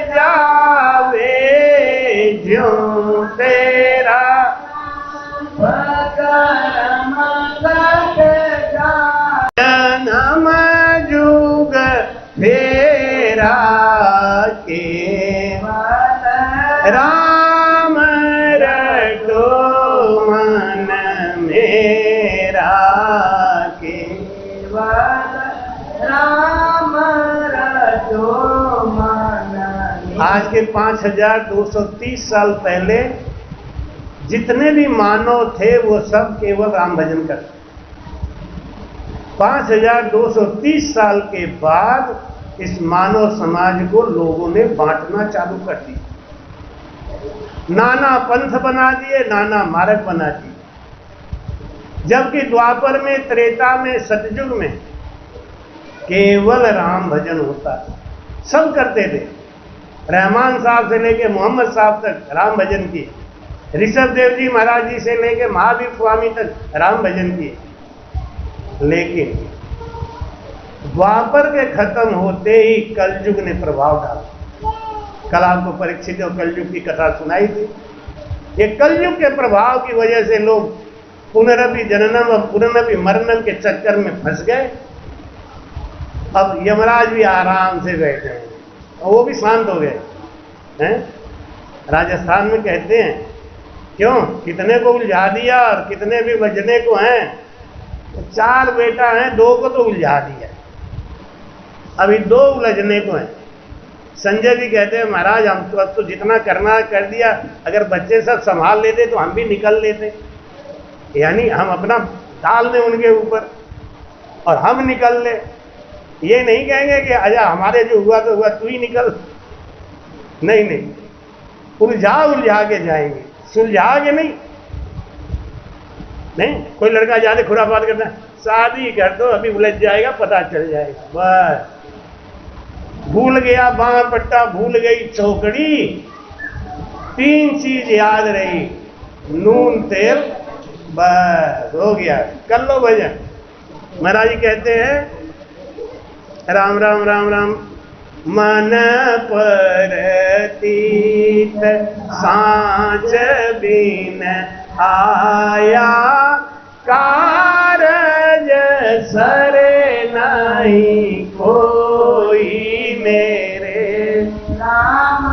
जावे, ज्यों तेरा कर्म कट जावे, जन्म जुग फेरा, केवल राम रटो मन मेरा, केवल राम रटो मन। आज के 5230 साल पहले जितने भी मानव थे वो सब केवल राम भजन करते। 5230 साल के बाद इस मानव समाज को लोगों ने बांटना चालू कर दिया, नाना पंथ बना दिए, नाना मार्ग बना दिए। जबकि द्वापर में, त्रेता में, सतयुग में केवल राम भजन होता है, सब करते थे। रहमान साहब से लेके मोहम्मद साहब तक राम भजन किए, ऋषभ देव जी महाराज जी से लेके महावीर स्वामी तक राम भजन किए। लेकिन द्वापर के खत्म होते ही कलयुग ने प्रभाव डाला। कल आपको परीक्षित और कलयुग की कथा सुनाई थी। ये कलयुग के प्रभाव की वजह से लोग पुनरपि जननम और पुनरपि मरणम के चक्कर में फंस गए। अब यमराज भी आराम से बैठे हैं और वो भी शांत हो गए हैं। राजस्थान में कहते हैं, क्यों कितने को उलझा दिया और कितने भी बचने को हैं, 4 बेटा हैं, 2 को तो उलझा दिया, अभी 2 उलझने को हैं। संजय भी कहते हैं महाराज हम तो अब तो जितना करना कर दिया, अगर बच्चे सब संभाल लेते तो हम भी निकल लेते, यानी हम अपना डाल दें उनके ऊपर और हम निकल ले। ये नहीं कहेंगे कि अच्छा हमारे जो हुआ तो हुआ, तू ही निकल, नहीं नहीं, उलझा के जाएंगे, सुलझा के नहीं। कोई लड़का ज्यादा खुराफात करता है, शादी कर दो अभी उलझ जाएगा, पता चल जाएगा, बस भूल गया बांह पट्टा, भूल गई चौकड़ी, 3 चीज याद रही, नून तेल, बस हो गया, कर लो भजन। महाराज जी कहते हैं राम राम राम राम, मन परतीत सांच बिन आया, कारज सरे नहीं कोई मेरे राम,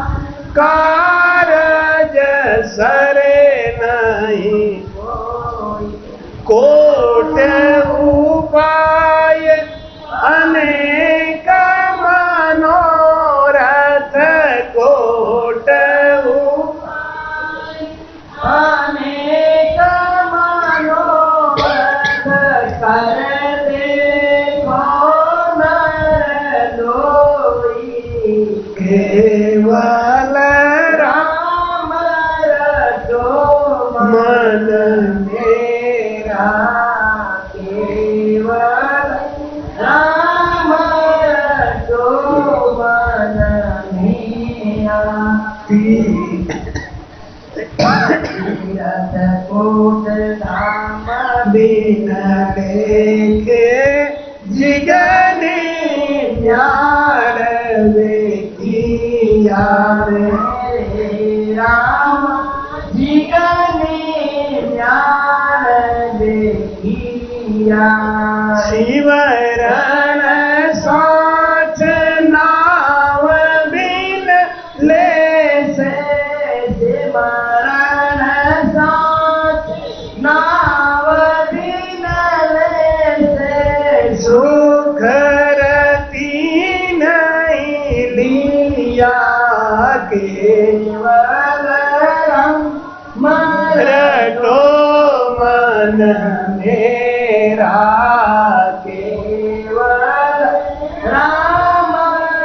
कारज सरे नहीं कोट उपाय अनेक मनोरथ, कोट उपाय अनेक मनोरथ, कर देखो नर लोई, केवल राम रटो मन मेरा, केवल राम रटो मन मेरा, तीरथ कोट धाम बिन लेखे, जिगने न्यार देखिया मेरे राम, जिगने न्यार देखिया, शिवरण साच नाव बिन ले से, शिवरण साच नाव बिन ले से, सुख रति नहीं लिया, केवल राम रटो मन मेरा, केवल राम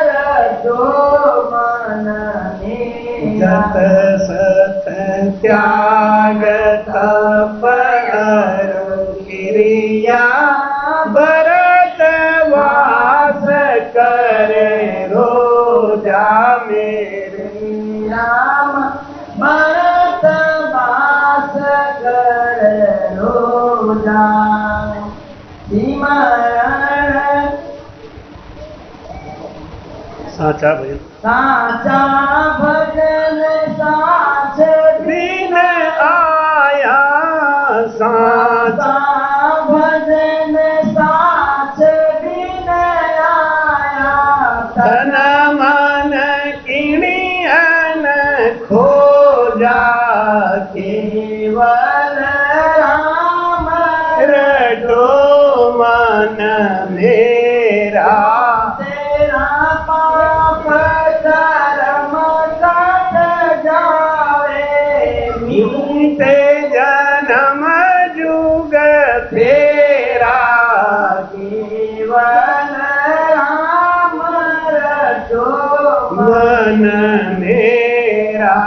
रटो मन मेरा, जत सत त्याग तप क्रिया, भरत वास करे रोजा मेरे राम, भरत वास करे रोजा, सिमरण साचा भजन, साचा भजन साच बिन आया, साचा भजन साच बिन आया, तन मन किणियन खोजा, केवल राम रटो मन मेरा, तेरा पाप कर्म कट जावे, मीते जन्म जुग फेरा, केवल राम रटो मन मेरा,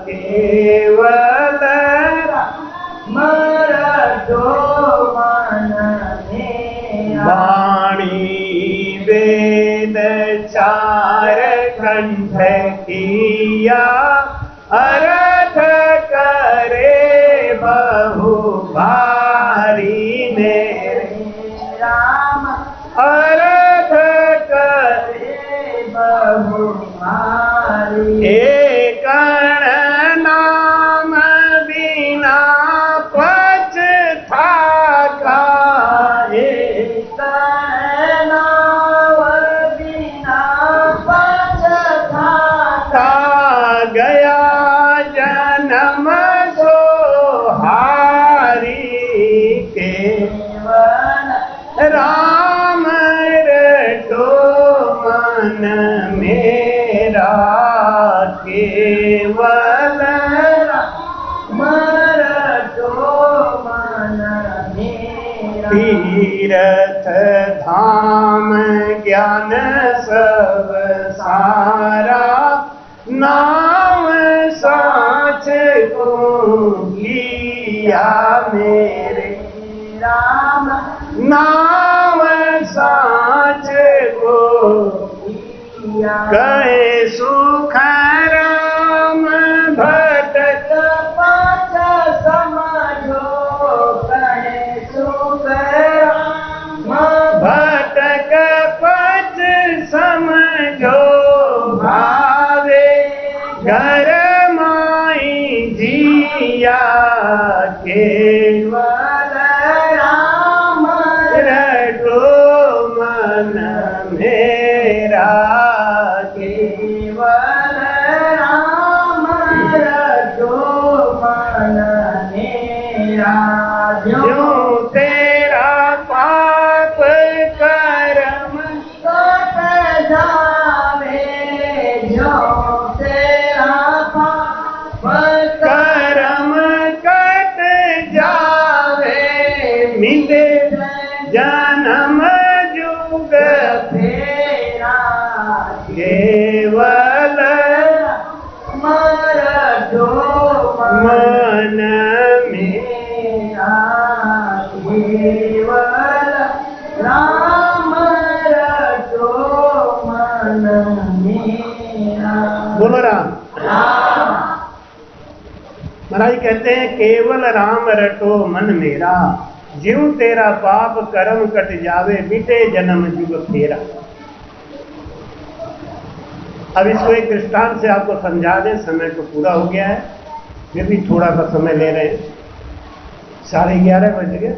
केवल राम रटो मन मेरा, वाणी वेद 4 कंठ किया, अर्थ करे बहु भारी मेरे राम, अर्थ करे बहु भारी, एक नाम बिना पछता का, एक नाम बिना पछता का, गया जन्म सो हारी, केवल मन मेरा केवल राम रटो मन मेरा। तीर्थ धाम ज्ञान सब सारा नाम साच को किया मेरे राम। नाम साच को किया कहे सुख राम भटक पथ समझो। कहे सुख राम भटक पथ समझो। भावे घर माई जिया केवल राम रटो मन मेरा। केवल राम रटो मन मेरा। जो तेरा पाप कर्म कट जावे। जो तेरा पाप कर्म कट जावे। मिले जन्म जुग फेरा। केवल रटो मन मेरा। केवल राम रटो मन मेरा। बोलो राम। महाराज कहते हैं केवल राम रटो मन मेरा। ज्यों तेरा पाप कर्म कट जावे। मिटे जन्म जुग फेरा। अब इसको एक दृष्टांत से आपको समझा दें। समय तो पूरा हो गया है, फिर भी थोड़ा सा समय ले रहे हैं। 11:30 बज गए।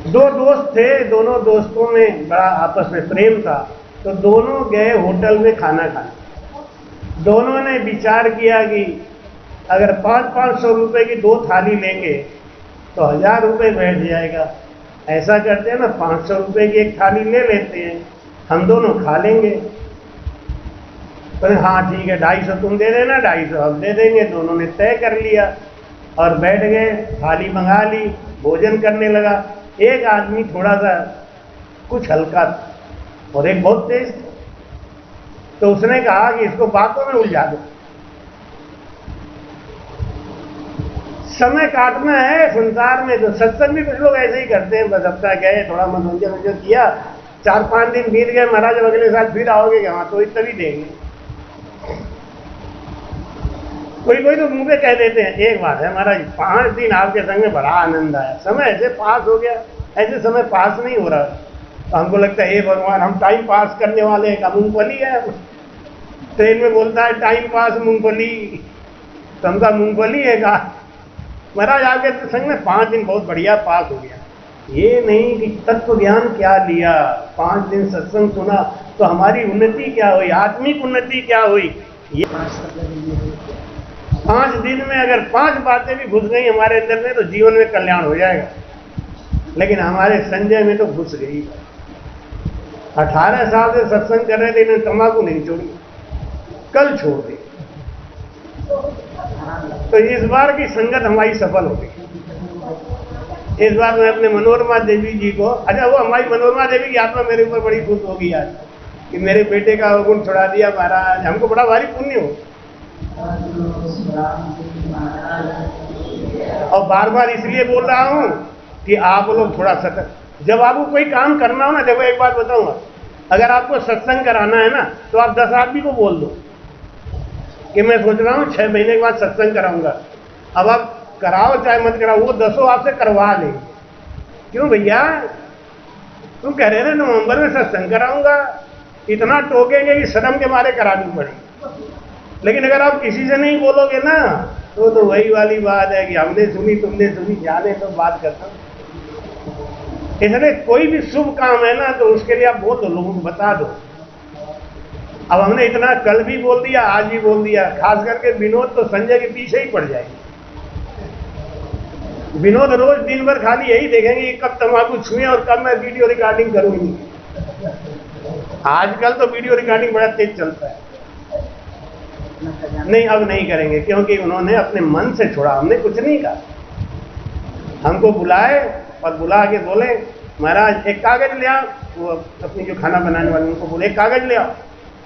दो दोस्त थे, दोनों दोस्तों में बड़ा आपस में प्रेम था, तो दोनों गए होटल में खाना खाने। दोनों ने विचार किया कि अगर 500-500 रुपए की 2 थाली लेंगे तो 1000 रुपये बैठ जाएगा। ऐसा करते हैं ना, 500 रुपए की एक थाली ले लेते हैं, हम दोनों खा लेंगे। तो हाँ ठीक है, 250 तुम दे देना, 250 हम दे देंगे। दोनों ने तय कर लिया और बैठ गए, थाली मंगा ली, भोजन करने लगा। एक आदमी थोड़ा सा कुछ हल्का था और एक बहुत तेज था। तो उसने कहा कि इसको बातों में उलझा दो, समय काटना है संसार में। तो सत्संग भी कुछ लोग ऐसे ही करते हैं, बस हफ्ता गए, थोड़ा मनोरंजन किया, 4-5 दिन बीत गए, महाराज अगले साल फिर आओगे क्या? हाँ तो तभी देंगे। कोई कोई तो मुंह पे कह देते हैं, एक बात है महाराज 5 दिन आपके संग में बड़ा आनंद आया, समय ऐसे पास हो गया, ऐसे समय पास नहीं हो रहा। तो हमको लगता है हे भगवान, हम टाइम पास करने वाले हैं, का मूंगफली है। ट्रेन में बोलता है टाइम पास मूंगफली, समझा मूंगफली है का? महाराज आपके संग में 5 दिन बहुत बढ़िया पास हो गया। ये नहीं कि तत्व ज्ञान क्या लिया, 5 दिन सत्संग सुना तो हमारी उन्नति क्या हुई, आत्मिक उन्नति क्या हुई। ये 5 दिन में अगर 5 बातें भी घुस गई हमारे अंदर में तो जीवन में कल्याण हो जाएगा। लेकिन हमारे संजय में तो घुस गई। 18 साल से सत्संग कर रहे थे, इन्होंने तंबाकू नहीं छोड़ी, कल छोड़ दी। तो इस बार की संगत हमारी सफल हो गई। इस बार मैं अपने मनोरमा देवी जी को, अच्छा वो हमारी मनोरमा देवी की आत्मा मेरे ऊपर बड़ी खुश होगी आज कि मेरे बेटे का अवगुण छुड़ा दिया महाराज, हमको बड़ा भारी पुण्य हो। और बार बार इसलिए बोल रहा हूं कि आप लोग थोड़ा सतर्क, जब आपको कोई काम करना हो ना, देखो एक बात बताऊंगा, अगर आपको सत्संग कराना है ना तो आप 10 आदमी को बोल दो कि मैं सोच रहा हूं 6 महीने के बाद सत्संग कराऊंगा। अब आप कराओ चाहे मत कराओ, वो 10 आपसे करवा लेंगे। क्यों भैया, तुम कह रहे थे नवंबर में सत्संग कराऊंगा, इतना टोकेंगे कि शर्म के मारे करानी पड़ेगी। लेकिन अगर आप किसी से नहीं बोलोगे ना तो वही वाली बात है कि हमने सुनी तुमने सुनी, जाने तो बात करता। इसलिए कोई भी शुभ काम है ना तो उसके लिए आप बोल दो, लोगों को बता दो। अब हमने इतना कल भी बोल दिया, आज भी बोल दिया, खास करके विनोद तो संजय के पीछे ही पड़ जाएंगे। विनोद रोज दिन भर खाली यही देखेंगे कि कब तंबाकू छुए और कब मैं वीडियो रिकॉर्डिंग करूंगी। आजकल तो वीडियो रिकॉर्डिंग बड़ा तेज चलता है। नहीं, अब नहीं करेंगे, क्योंकि उन्होंने अपने मन से छोड़ा, हमने कुछ नहीं कहा। हमको बुलाए और बुला के बोले महाराज एक कागज ले आओ, वो अपनी जो खाना बनाने वाले उनको बोले एक कागज ले आओ।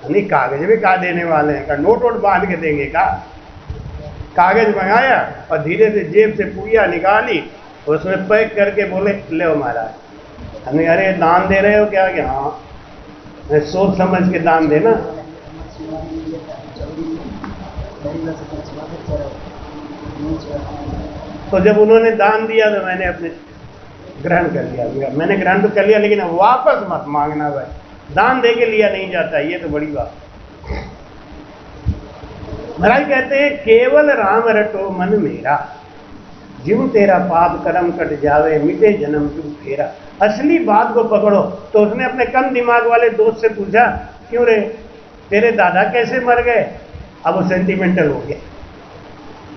नहीं, कागज भी कहा देने वाले हैं, का नोट वोट बांध के देंगे का। कागज मंगाया और धीरे से जेब से पुड़िया निकाली, उसमें पैक करके बोले ले महाराज। हमने अरे दान दे रहे हो क्या? कि हाँ, सोच समझ के दान देना। तो जब उन्होंने दान दिया तो मैंने अपने ग्रहण कर लिया। मैंने ग्रहण तो कर लिया, लेकिन वापस मत मांगना भाई, दान दे के लिया नहीं जाता, ये तो बड़ी बात। महाराज कहते हैं केवल राम रटो मन मेरा, ज्यों तेरा पाप कर्म कट जावे, मिटे जन्म क्यों फेरा। असली बात को पकड़ो। तो उसने अपने कम दिमाग वाले दोस्त से पूछा क्यों रे, तेरे दादा कैसे मर गए? अब वो सेंटिमेंटल हो गया।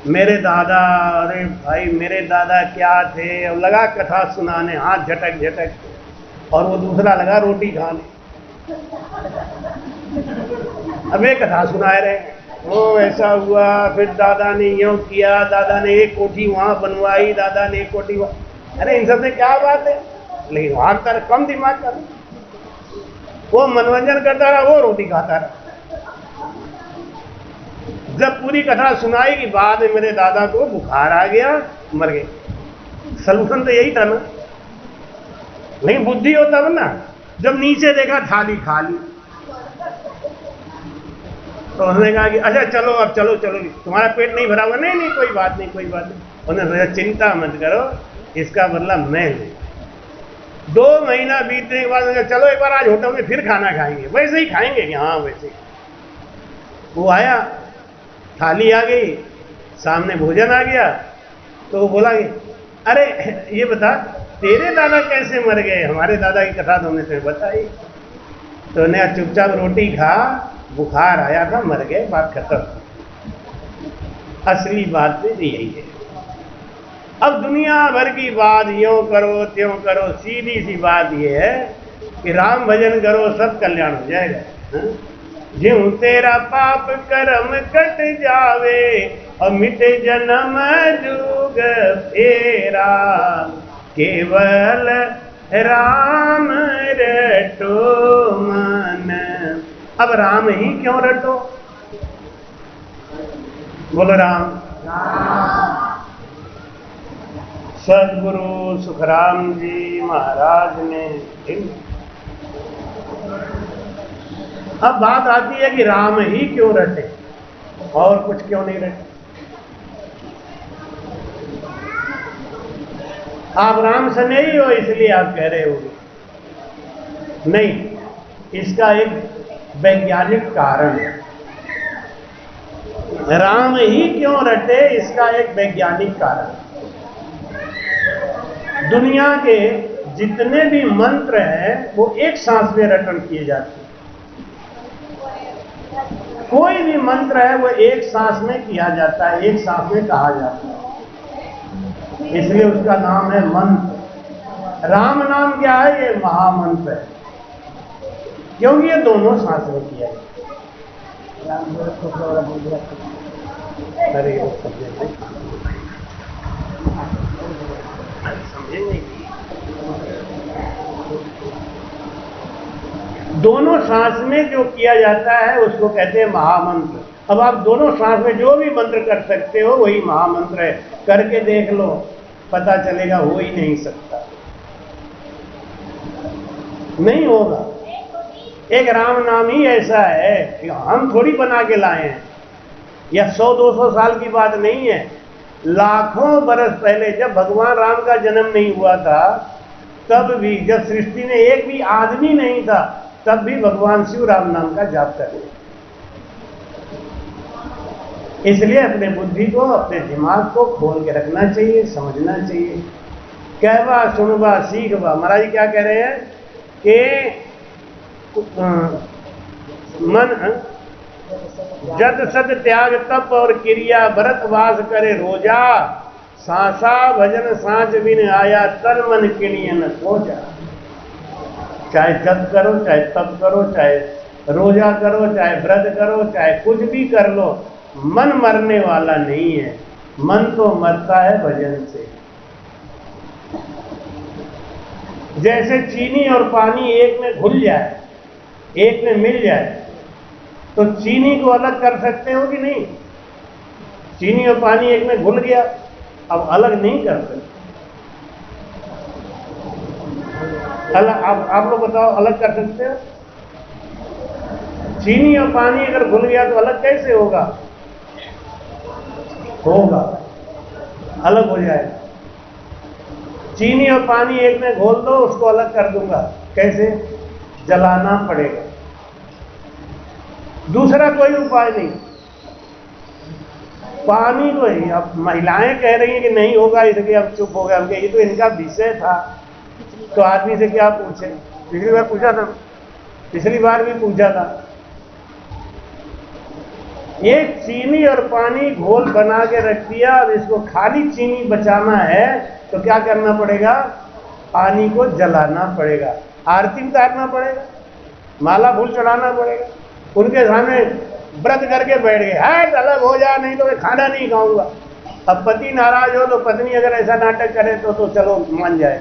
मेरे दादा, अरे भाई मेरे दादा क्या थे, अब लगा कथा सुनाने, हाथ झटक झटक, और वो दूसरा लगा रोटी खाने। अब एक कथा सुनाए रहे, वो ऐसा हुआ, फिर दादा ने यूं किया, दादा ने एक कोठी वहां बनवाई, दादा ने एक कोठी वहां। अरे इन सब से क्या बात है? लेकिन वहां का कम दिमाग का, वो मनोरंजन करता रहा, वो रोटी खाता रहा। जब पूरी कथा सुनाई कि बाद में मेरे दादा को बुखार आ गया, मर गए, सलूशन तो यही था ना। लेकिन बुद्धि हो तब ना, जब नीचे देखा थाली खाली, तो उसने कहा कि अच्छा चलो अब चलो चलो, तुम्हारा पेट नहीं भरा हुआ? नहीं नहीं कोई बात नहीं कोई बात नहीं। उन्होंने चिंता मत करो, इसका बदला मैं लूँ। 2 महीना बीतने के बाद चलो एक बार आज होटल में फिर खाना खाएंगे, वैसे ही खाएंगे कि हाँ वैसे ही। वो आया, थाली आ गई, सामने भोजन आ गया, तो वो बोला कि अरे ये बता तेरे दादा कैसे मर गए? हमारे दादा की कथा तो हमने तुम्हें बताई। तो ने चुपचाप रोटी खा, बुखार आया था, मर गए, बात खत्म। असली बात तो यही है। अब दुनिया भर की बात यूं करो त्यों करो, सीधी सी बात यह है कि राम भजन करो, सब कल्याण हो जाएगा। ज्यों तेरा पाप कर्म कट जावे और मिटे जन्म जुग फेरा, केवल राम रटो मन। अब राम ही क्यों रटो? बोलो राम। सदगुरु सुखराम जी महाराज ने। अब बात आती है कि राम ही क्यों रटे और कुछ क्यों नहीं रटे। आप राम से नहीं हो इसलिए आप कह रहे हो नहीं, इसका एक वैज्ञानिक कारण है। राम ही क्यों रटे, इसका एक वैज्ञानिक कारण। दुनिया के जितने भी मंत्र हैं वो एक सांस में रटन किए जाते हैं। कोई भी मंत्र है वो एक सांस में किया जाता है, एक सांस में कहा जाता है, इसलिए उसका नाम है मंत्र। राम नाम क्या है? ये महामंत्र है, क्योंकि ये दोनों सांस में किया है। अरे वो समझेंगे, दोनों सांस में जो किया जाता है उसको कहते हैं महामंत्र। अब आप दोनों सांस में जो भी मंत्र कर सकते हो वही महामंत्र है। करके देख लो, पता चलेगा हो ही नहीं सकता, नहीं होगा। एक राम नाम ही ऐसा है कि हम थोड़ी बना के लाए हैं, या 100-200 साल की बात नहीं है। लाखों बरस पहले जब भगवान राम का जन्म नहीं हुआ था, तब भी जब सृष्टि में एक भी आदमी नहीं था, तब भी भगवान शिव राम नाम का जाप कर रहे। इसलिए अपने बुद्धि को, अपने दिमाग को खोल के रखना चाहिए, समझना चाहिए। कहवा सुनवा सीखवा। महाराज क्या कह रहे हैं कि मन जद सद त्याग तप और क्रिया, भरत वास करे रोजा, सांसा भजन सांच बिन आया, तन मन किणियन सोजा। चाहे जप करो, चाहे तप करो, चाहे रोजा करो, चाहे व्रत करो, चाहे कुछ भी कर लो, मन मरने वाला नहीं है। मन तो मरता है भजन से। जैसे चीनी और पानी एक में घुल जाए, एक में मिल जाए, तो चीनी को अलग कर सकते हो कि नहीं? चीनी और पानी एक में घुल गया, अब अलग नहीं कर सकते। अलग आप लोग बताओ, अलग कर सकते हो? चीनी और पानी अगर घुल गया तो अलग कैसे होगा? होगा, अलग हो जाएगा। चीनी और पानी एक में घोल दो, उसको अलग कर दूंगा, कैसे? जलाना पड़ेगा, दूसरा कोई उपाय नहीं। पानी को ही अब महिलाएं कह रही हैं कि नहीं होगा, इसलिए अब चुप हो गए। हम ये तो इनका विषय था, तो आदमी से क्या पूछे? पिछली बार पूछा था, पिछली बार भी पूछा था। ये चीनी और पानी घोल बना के रख दिया, अब इसको खाली चीनी बचाना है तो क्या करना पड़ेगा? पानी को जलाना पड़ेगा, आरती उतारना पड़ेगा, माला फूल चढ़ाना पड़ेगा। उनके सामने व्रत करके बैठ गए, है अलग हो जा, नहीं तो मैं खाना नहीं खाऊंगा। अब पति नाराज हो तो पत्नी अगर ऐसा नाटक करे तो चलो मान जाए,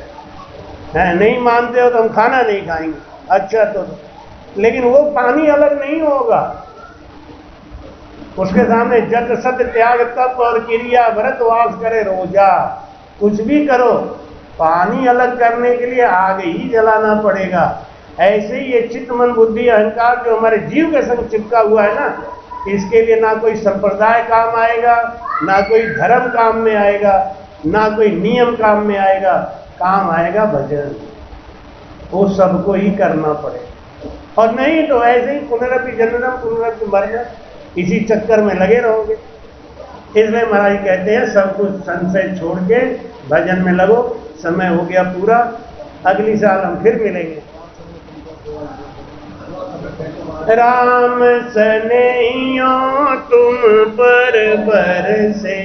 है नहीं मानते हो तो हम खाना नहीं खाएंगे। अच्छा तो लेकिन वो पानी अलग नहीं होगा। उसके सामने जग सत त्याग तप और क्रिया व्रत वास करे रोजा, कुछ भी करो, पानी अलग करने के लिए आग ही जलाना पड़ेगा। ऐसे ही ये चित्त मन बुद्धि अहंकार जो हमारे जीव के संग चिपका हुआ है ना, इसके लिए ना कोई संप्रदाय काम आएगा, ना कोई धर्म काम में आएगा, ना कोई नियम काम में आएगा, काम आएगा भजन। वो सबको ही करना पड़ेगा, और नहीं तो ऐसे ही पुनरपि जन्मम पुनरपि मरणम, इसी चक्कर में लगे रहोगे। इसलिए महाराज कहते हैं सब कुछ संशय छोड़ के भजन में लगो। समय हो गया पूरा, अगली साल हम फिर मिलेंगे। राम सनेहियो तुम पर बरसे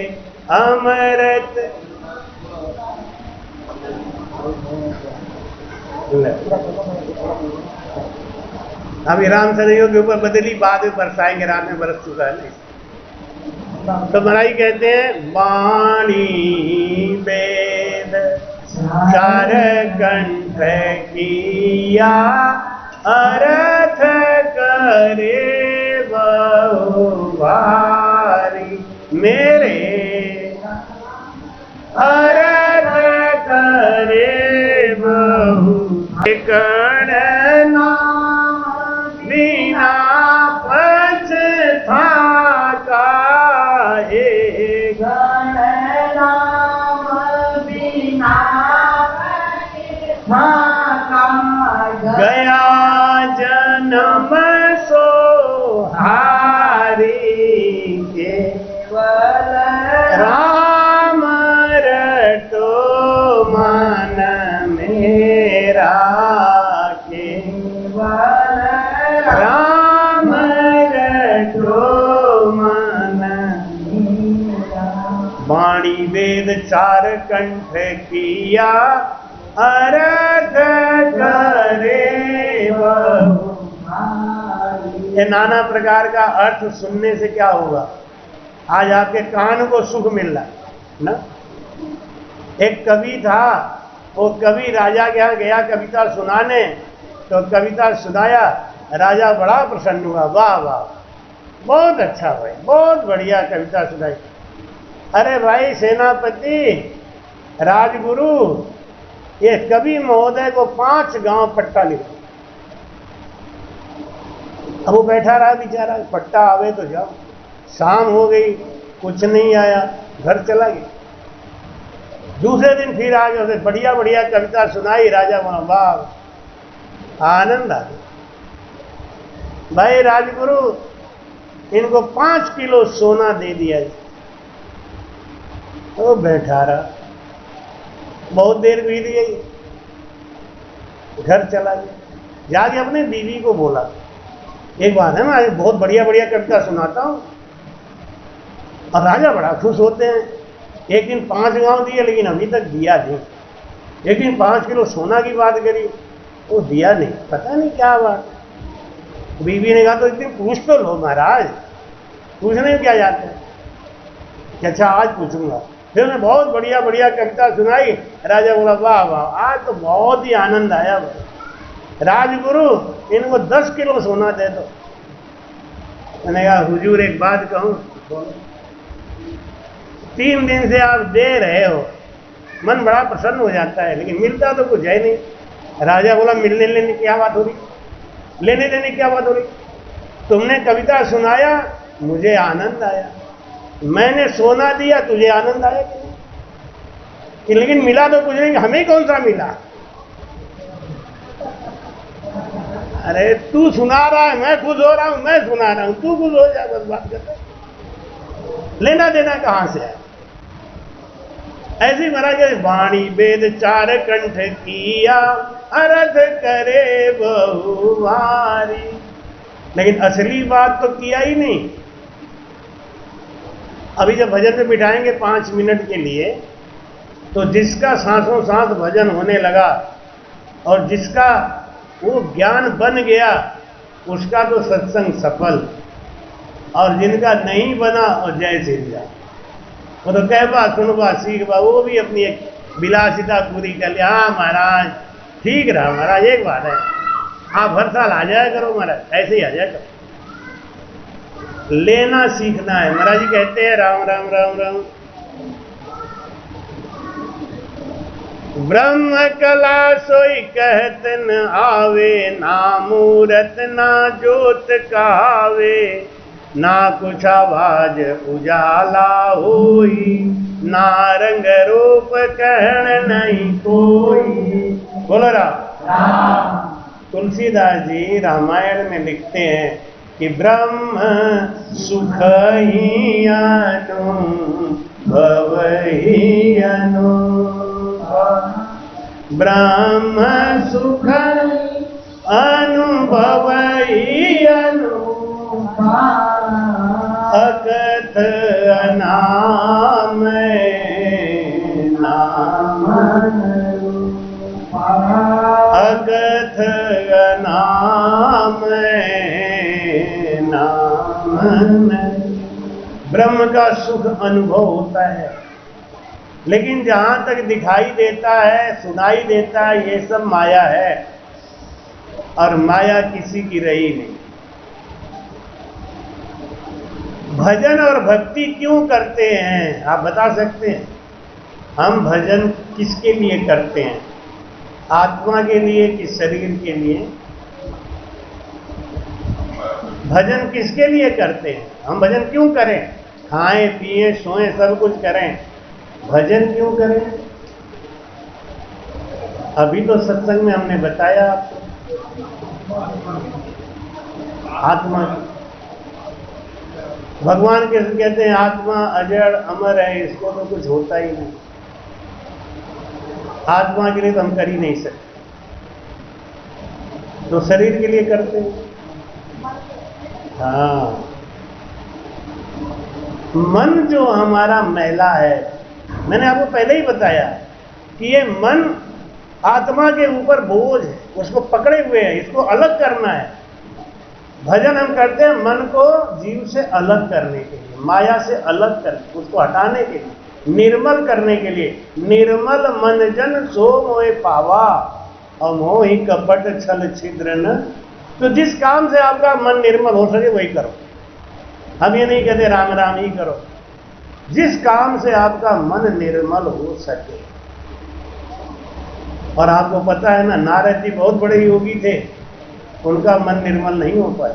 अमृत। अभी राम सनेहियो के ऊपर बदली, बाद में बरसाएंगे, रात में बरस चुका है। तो महाराज कहते हैं वाणी वेद चार कंठ किया, अर्थ करे बहु भारी, मेरे अर्थ करे बहु करना बिना पछता काहे, गया जन्म सोहारी, केवल राम रटो मन मेरा, केवल राम रटो मन मेरा। वाणी वेद चार कंठ किया, अर्थ करे बहु। ये नाना प्रकार का अर्थ सुनने से क्या होगा? आज आपके कान को सुख मिल रहा है ना। एक कवि था, वो कवि राजा के यहाँ गया कविता सुनाने, तो कविता सुनाया, राजा बड़ा प्रसन्न हुआ, वाह वाह बहुत अच्छा भाई, बहुत बढ़िया कविता सुनाई। अरे भाई सेनापति राजगुरु, ये कवि महोदय को 5 गांव पट्टा लिखा। अब वो बैठा रहा बेचारा, पट्टा आवे तो जाओ। शाम हो गई, कुछ नहीं आया, घर चला गया। दूसरे दिन फिर आ गया, उसे बढ़िया बढ़िया कविता सुनाई। राजा वहां वाह आनंद आ गया। भाई राजगुरु, इनको 5 किलो सोना दे दिया। वो बैठा रहा, बहुत देर बीत गई, घर चला गया। जाके अपने बीवी को बोला, एक बात है, मैं बहुत बढ़िया बढ़िया कविता सुनाता हूँ। और राजा बड़ा खुश होते हैं। एक दिन 5 गांव दिए, लेकिन अभी तक दिया नहीं। एक दिन 5 किलो सोना की बात करी। वो दिया नहीं, पता नहीं क्या बात। बीवी ने कहा तो इतनी पूछ तो लो महाराज, पूछने में क्या जाता है कि अच्छा आज पूछूंगा। फिर उन्हें बहुत बढ़िया बढ़िया कविता सुनाई। राजा बोला वाह वाह, आज तो बहुत ही आनंद आया। राजगुरु इनको 10 किलो सोना दे दो। मैंने कहा हुजूर एक बात कहूं, 3 दिन से आप दे रहे हो, मन बड़ा प्रसन्न हो जाता है, लेकिन मिलता तो कुछ है नहीं। राजा बोला मिलने लेने क्या बात हो रही, लेने देने क्या बात हो रही? तुमने कविता सुनाया, मुझे आनंद आया, मैंने सोना दिया, तुझे आनंद आया कि नहीं? लेकिन मिला तो कुछ नहीं, हमें कौन सा मिला? अरे तू सुना रहा है, मैं खुश हो रहा हूं, मैं सुना रहा हूं, तू खुश हो जा, बस बात करते। लेना देना कहां से है? ऐसी महाराज वाणी वेद 4 कंठ किया, अर्थ करे बहुवारी। लेकिन असली बात तो किया ही नहीं। अभी जब भजन में बिठाएंगे 5 मिनट के लिए, तो जिसका सांसों सांस भजन होने लगा और जिसका वो ज्ञान बन गया, उसका तो सत्संग सफल, और जिनका नहीं बना और जय श्री राम, वो तो कहबा सुनबा सीखबा, वो भी अपनी एक विलासिता पूरी कर लिया। हाँ महाराज ठीक रहा महाराज, एक बात है, आप हर साल आ जाया करो महाराज, ऐसे ही आ जाया करो। लेना सीखना है। महाराज जी कहते हैं राम राम राम राम। ब्रह्म कला सोई कहत न आवे, ना मूरत ना जोत कहावे, ना कुछ आवाज उजाला होई, ना रंग रूप कहण नहीं कोई। बोलो राम। तुलसीदास जी रामायण में लिखते हैं कि ब्रह्म सुख ही अनुभव ही अनुभव, ब्रह्म सुख अनुभव ही अनुभव, अकथ अनाम नाम, अकथ अनाम नाम। ब्रह्म का सुख अनुभव होता है, लेकिन जहां तक दिखाई देता है, सुनाई देता है, ये सब माया है, और माया किसी की रही नहीं। भजन और भक्ति क्यों करते हैं, आप बता सकते हैं? हम भजन किसके लिए करते हैं? आत्मा के लिए कि शरीर के लिए? भजन किसके लिए करते हैं? हम भजन क्यों करें? खाएं पिए सोएं सब कुछ करें, भजन क्यों करें? अभी तो सत्संग में हमने बताया आपको, आत्मा भगवान के कहते हैं आत्मा अजड़ अमर है, इसको तो कुछ होता ही नहीं। आत्मा के लिए तो हम कर ही नहीं सकते, तो शरीर के लिए करते हैं। हाँ, मन जो हमारा मैला है, मैंने आपको पहले ही बताया कि ये मन आत्मा के ऊपर बोझ है, उसको पकड़े हुए है, इसको अलग करना है। भजन हम करते हैं मन को जीव से अलग करने के लिए, माया से अलग करके, उसको हटाने के लिए, निर्मल करने के लिए। निर्मल मन जन सो मोहे पावा, और मोहि कपट छल छिद्र न। तो जिस काम से आपका मन निर्मल हो सके वही करो। हम ये नहीं कहते राम राम ही करो, जिस काम से आपका मन निर्मल हो सके। और आपको पता है ना, नारद जी बहुत बड़े योगी थे, उनका मन निर्मल नहीं हो पाया।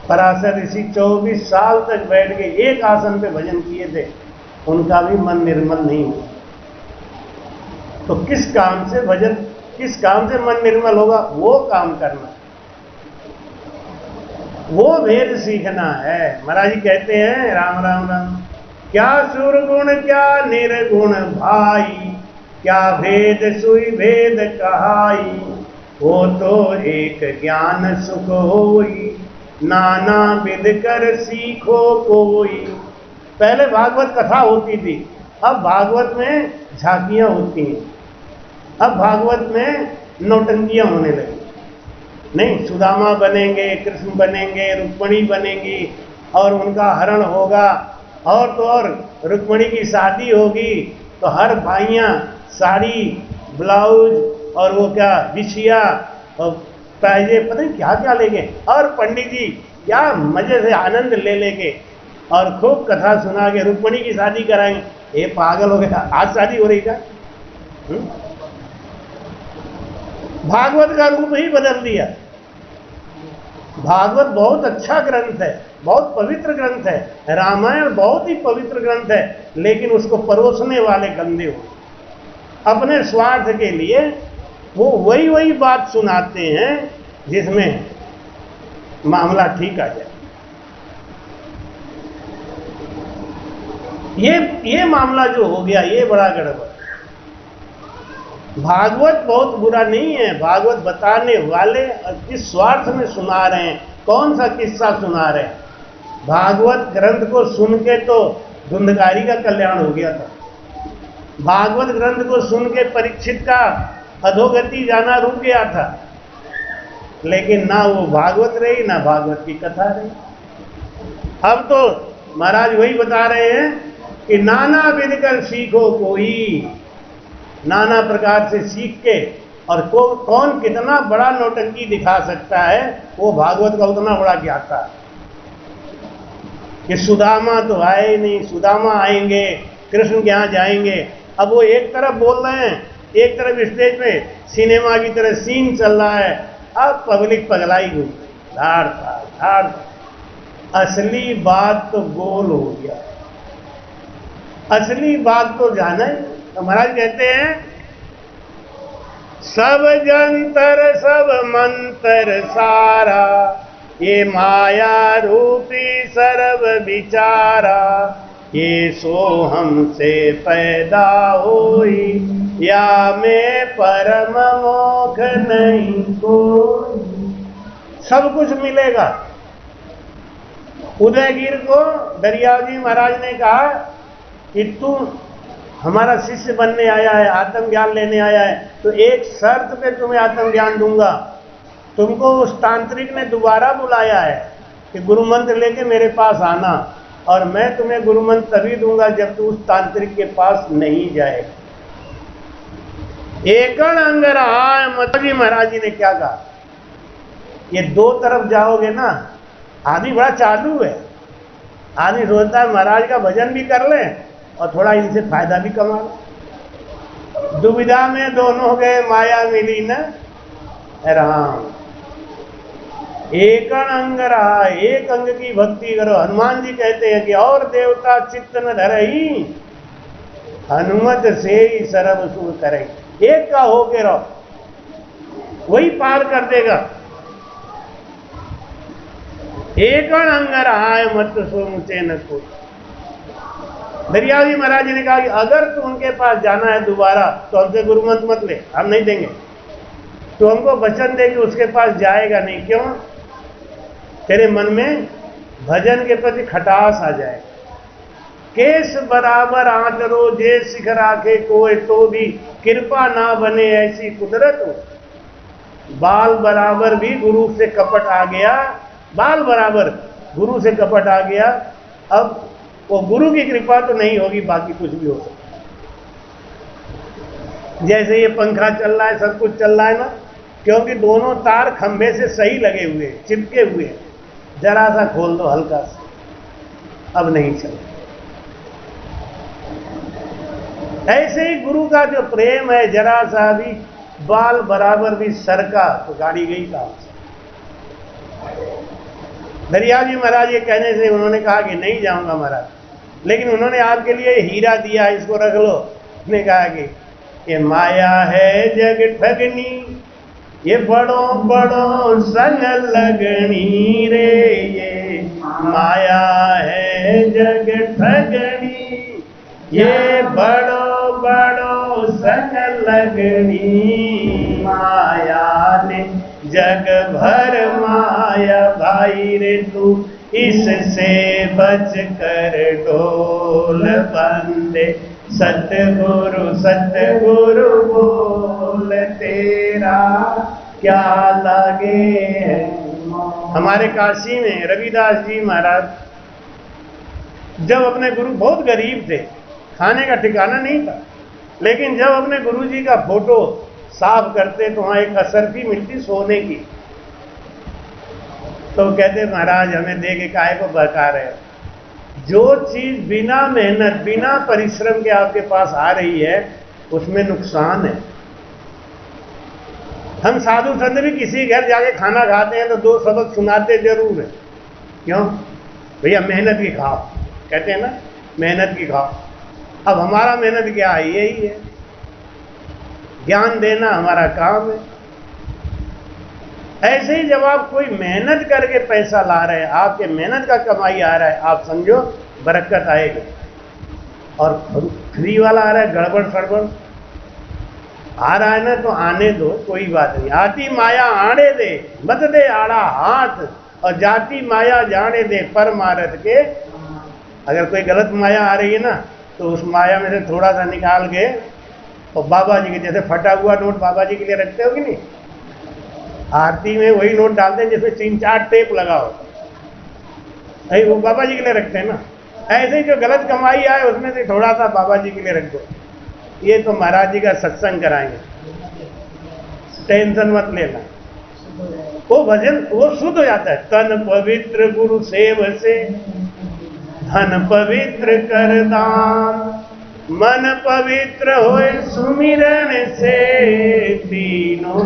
पराशर ऋषि 24 साल तक बैठ के एक आसन पे भजन किए थे, उनका भी मन निर्मल नहीं हुआ। तो किस काम से भजन, किस काम से मन निर्मल होगा, वो काम करना, वो भेद सीखना है। महाराज जी कहते हैं राम राम राम। क्या सुरगुण क्या निर्गुण भाई, क्या भेद सुई भेद कहाई, वो तो एक ज्ञान सुख होई, नाना विध कर सीखो कोई। पहले भागवत कथा होती थी, अब भागवत में झांकियां होती हैं। अब भागवत में नौटंकियां होने लगी। नहीं, सुदामा बनेंगे, कृष्ण बनेंगे, रुक्मिणी बनेंगी और उनका हरण होगा, और तो और रुक्मिणी की शादी होगी तो हर भाइयाँ साड़ी, ब्लाउज और वो क्या बिछिया और पैजे पता नहीं क्या क्या लेंगे, और पंडित जी क्या मजे से आनंद ले लेंगे और खूब कथा सुना के रुक्मिणी की शादी कराएंगे। ये पागल हो गया, आज शादी हो रही क्या? भागवत का रूप ही बदल दिया। भागवत बहुत अच्छा ग्रंथ है, बहुत पवित्र ग्रंथ है, रामायण बहुत ही पवित्र ग्रंथ है, लेकिन उसको परोसने वाले गंदे हो, अपने स्वार्थ के लिए वो वही बात सुनाते हैं जिसमें मामला ठीक आ जाए। ये मामला जो हो गया ये बड़ा गड़बड़। भागवत बहुत बुरा नहीं है, भागवत बताने वाले किस स्वार्थ में सुना रहे हैं, कौन सा किस्सा सुना रहे हैं। भागवत ग्रंथ को सुन के तो धुंधकारी का कल्याण हो गया था। भागवत ग्रंथ को सुन के परीक्षित का अधोगति जाना रुक गया था, लेकिन ना वो भागवत रही ना भागवत की कथा रही। अब तो महाराज वही बता रहे हैं कि नाना विध कर सीखो कोई, नाना प्रकार से सीख के, और कौन कितना बड़ा नौटंकी दिखा सकता है वो भागवत का उतना बड़ा ज्ञाता है। कि सुदामा तो आए ही नहीं, सुदामा आएंगे, कृष्ण के यहाँ जाएंगे। अब वो एक तरफ बोल रहे हैं, एक तरफ स्टेज पे सिनेमा की तरह सीन चल रहा है, अब पब्लिक पगलाई हुई, धाड़ धाड़। असली बात तो गोल हो गया, असली बात तो जाना है। तो महाराज कहते हैं सब जंतर सब मंत्र सारा, ये माया रूपी सर्व विचारा, ये सो हमसे पैदा हुई, या में परम मोख नहीं कोई। सब कुछ मिलेगा। उदयगिर को दरियाजी महाराज ने कहा कि तू हमारा शिष्य बनने आया है, आत्मज्ञान लेने आया है, तो एक शर्त पे तुम्हें आत्मज्ञान दूंगा। तुमको उस तांत्रिक ने दोबारा बुलाया है कि गुरु मंत्र लेके मेरे पास आना, और मैं तुम्हें गुरु मंत्र तभी दूंगा जब तू उस तांत्रिक के पास नहीं जाएगा। एकण अंग रहा मतलब महाराज जी ने क्या कहा, ये दो तरफ जाओगे ना। आदमी बड़ा चालू है, आदमी सोचता है महाराज का भजन भी कर लें और थोड़ा इनसे फायदा भी कमा लो। दुविधा में दोनों गए, माया मिली न राम। एकण अंग रहा, एक अंग की भक्ति करो। हनुमान जी कहते हैं कि और देवता चित्त न धरही, हनुमत से ही सर्व सुख करे। एक का होके रहो, वही पार कर देगा। एकण अंग रहा है मत सो मुझे न कोई। दरियाजी महाराज जी ने कहा कि अगर तू उनके पास जाना है दोबारा तो हमसे गुरु मंत्र मत ले, हम नहीं देंगे। तो हमको वचन दे कि उसके पास जाएगा नहीं। क्यों? तेरे मन में भजन के प्रति खटास आ जाए। केस बराबर आंचरो जे सिख राखे कोई, तो भी कृपा ना बने ऐसी कुदरत हो। बाल बराबर भी गुरु से कपट आ गया, बाल बराबर गुरु से कपट आ गया। अब वो गुरु की कृपा तो नहीं होगी, बाकी कुछ भी हो सकता है। जैसे ये पंखा चल रहा है, सब कुछ चल रहा है ना, क्योंकि दोनों तार खंभे से सही लगे हुए, चिपके हुए। जरा सा खोल दो हल्का सा, अब नहीं चल। ऐसे ही गुरु का जो प्रेम है, जरा सा भी बाल बराबर भी सरका तो गाड़ी गई काम से। दरियाजी महाराज ये कहने से उन्होंने कहा कि नहीं जाऊंगा महाराज, लेकिन उन्होंने आपके लिए हीरा दिया, इसको रख लो। उसने कहा कि ये माया है जग ठगनी, ये बड़ों बड़ों संग लगनी रे, ये माया है जग ठगनी, ये बड़ों बड़ों संग लगनी। माया ने जग भर माया भाई रे, तू इससे बच कर डोल बंदे सतगुरु बोल तेरा क्या लागे है। हमारे काशी में रविदास जी महाराज जब अपने गुरु, बहुत गरीब थे, खाने का ठिकाना नहीं था, लेकिन जब अपने गुरु जी का फोटो साफ करते तो वहां एक असरफी मिलती सोने की, तो कहते महाराज हमें दे के काहे को बहका रहे हो। जो चीज बिना मेहनत बिना परिश्रम के आपके पास आ रही है उसमें नुकसान है। हम साधु संत भी किसी घर जाके खाना खाते हैं तो 2 सबक सुनाते जरूर है। क्यों भैया? मेहनत की खाओ, कहते हैं ना, मेहनत की खाओ। अब हमारा मेहनत क्या है? यही है, ज्ञान देना हमारा काम है। ऐसे ही जब आप कोई मेहनत करके पैसा ला रहे हैं, आपके मेहनत का कमाई आ रहा है, आप समझो बरकत आएगी। और फ्री वाला आ रहा है, गड़बड़ सड़बड़ आ रहा है ना, तो आने दो, कोई बात नहीं। आती माया आने दे, मत दे आड़ा हाथ, और जाती माया जाने दे परमारथ के। अगर कोई गलत माया आ रही है ना, तो उस माया में से थोड़ा सा निकाल के, और बाबा जी के जैसे फटा हुआ नोट बाबा जी के लिए रखते हो कि नहीं, आरती में वही नोट डालते हैं जिसमें 3-4 टेप लगाओ, अरे वो बाबा जी के लिए रखते हैं ना। ऐसे ही जो गलत कमाई आए उसमें से थोड़ा सा बाबा जी के लिए रख दो। ये तो महाराज जी का सत्संग कराएंगे, टेंशन मत लेना। वो भजन वो शुद्ध हो जाता है। तन पवित्र गुरु सेव से, धन पवित्र कर दान, मन पवित्र होए सुमिरन से, तीनों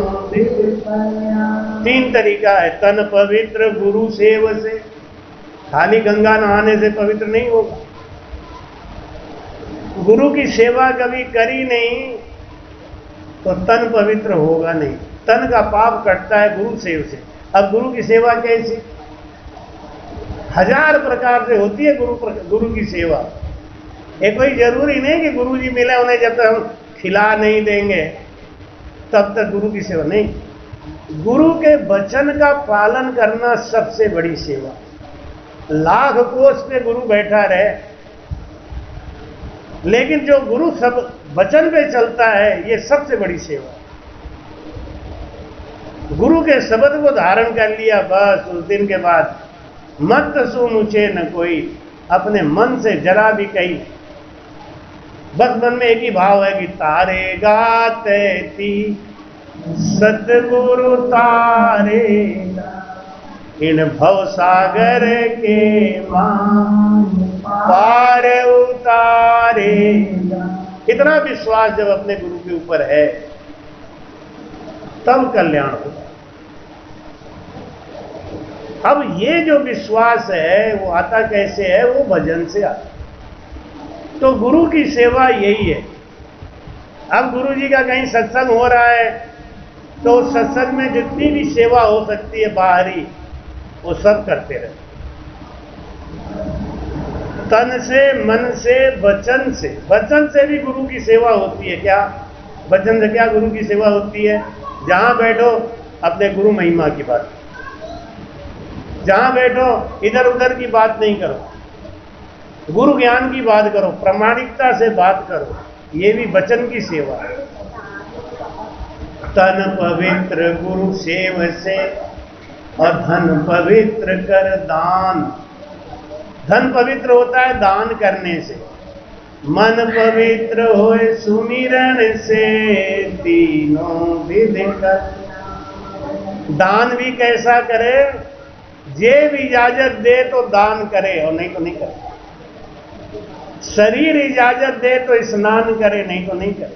3 तरीका है। तन पवित्र गुरु सेव से, खाली गंगा नहाने से पवित्र नहीं होगा। गुरु की सेवा कभी करी नहीं तो तन पवित्र होगा नहीं। तन का पाप कटता है गुरु सेव से। अब गुरु की सेवा कैसी? 1000 प्रकार से होती है गुरु की सेवा। ये कोई जरूरी नहीं कि गुरु जी मिले उन्हें जब तक हम खिला नहीं देंगे तब तक गुरु की सेवा नहीं। गुरु के वचन का पालन करना सबसे बड़ी सेवा। लाख कोस पे गुरु बैठा रहे, लेकिन जो गुरु सब वचन पे चलता है, ये सबसे बड़ी सेवा। गुरु के शब्द को धारण कर लिया, बस उस दिन के बाद मत सु मुझे न कोई, अपने मन से जरा भी कही, बस मन में एक ही भाव है कि तारे गाते थी सतगुरु तारे, इन भव सागर के पार उतारे। इतना विश्वास जब अपने गुरु के ऊपर है तब कल्याण होगा। अब ये जो विश्वास है वो आता कैसे है? वो भजन से आता। तो गुरु की सेवा यही है। अब गुरु जी का कहीं सत्संग हो रहा है तो उस सत्संग में जितनी भी सेवा हो सकती है बाहरी, वो सब करते रहे। तन से, मन से, वचन से। वचन से भी गुरु की सेवा होती है। क्या वचन से क्या गुरु की सेवा होती है? जहां बैठो अपने गुरु महिमा की बात, जहां बैठो इधर उधर की बात नहीं करो, गुरु ज्ञान की बात करो, प्रामाणिकता से बात करो। ये भी वचन की सेवा है। तन पवित्र गुरु सेव से, और धन पवित्र कर दान। धन पवित्र होता है दान करने से। मन पवित्र होए सुमिरन से, तीनों विधि कर। दान भी कैसा करे? जे भी इजाजत दे तो दान करे, और नहीं तो नहीं करे। शरीर इजाजत दे तो स्नान करे, नहीं तो नहीं करे।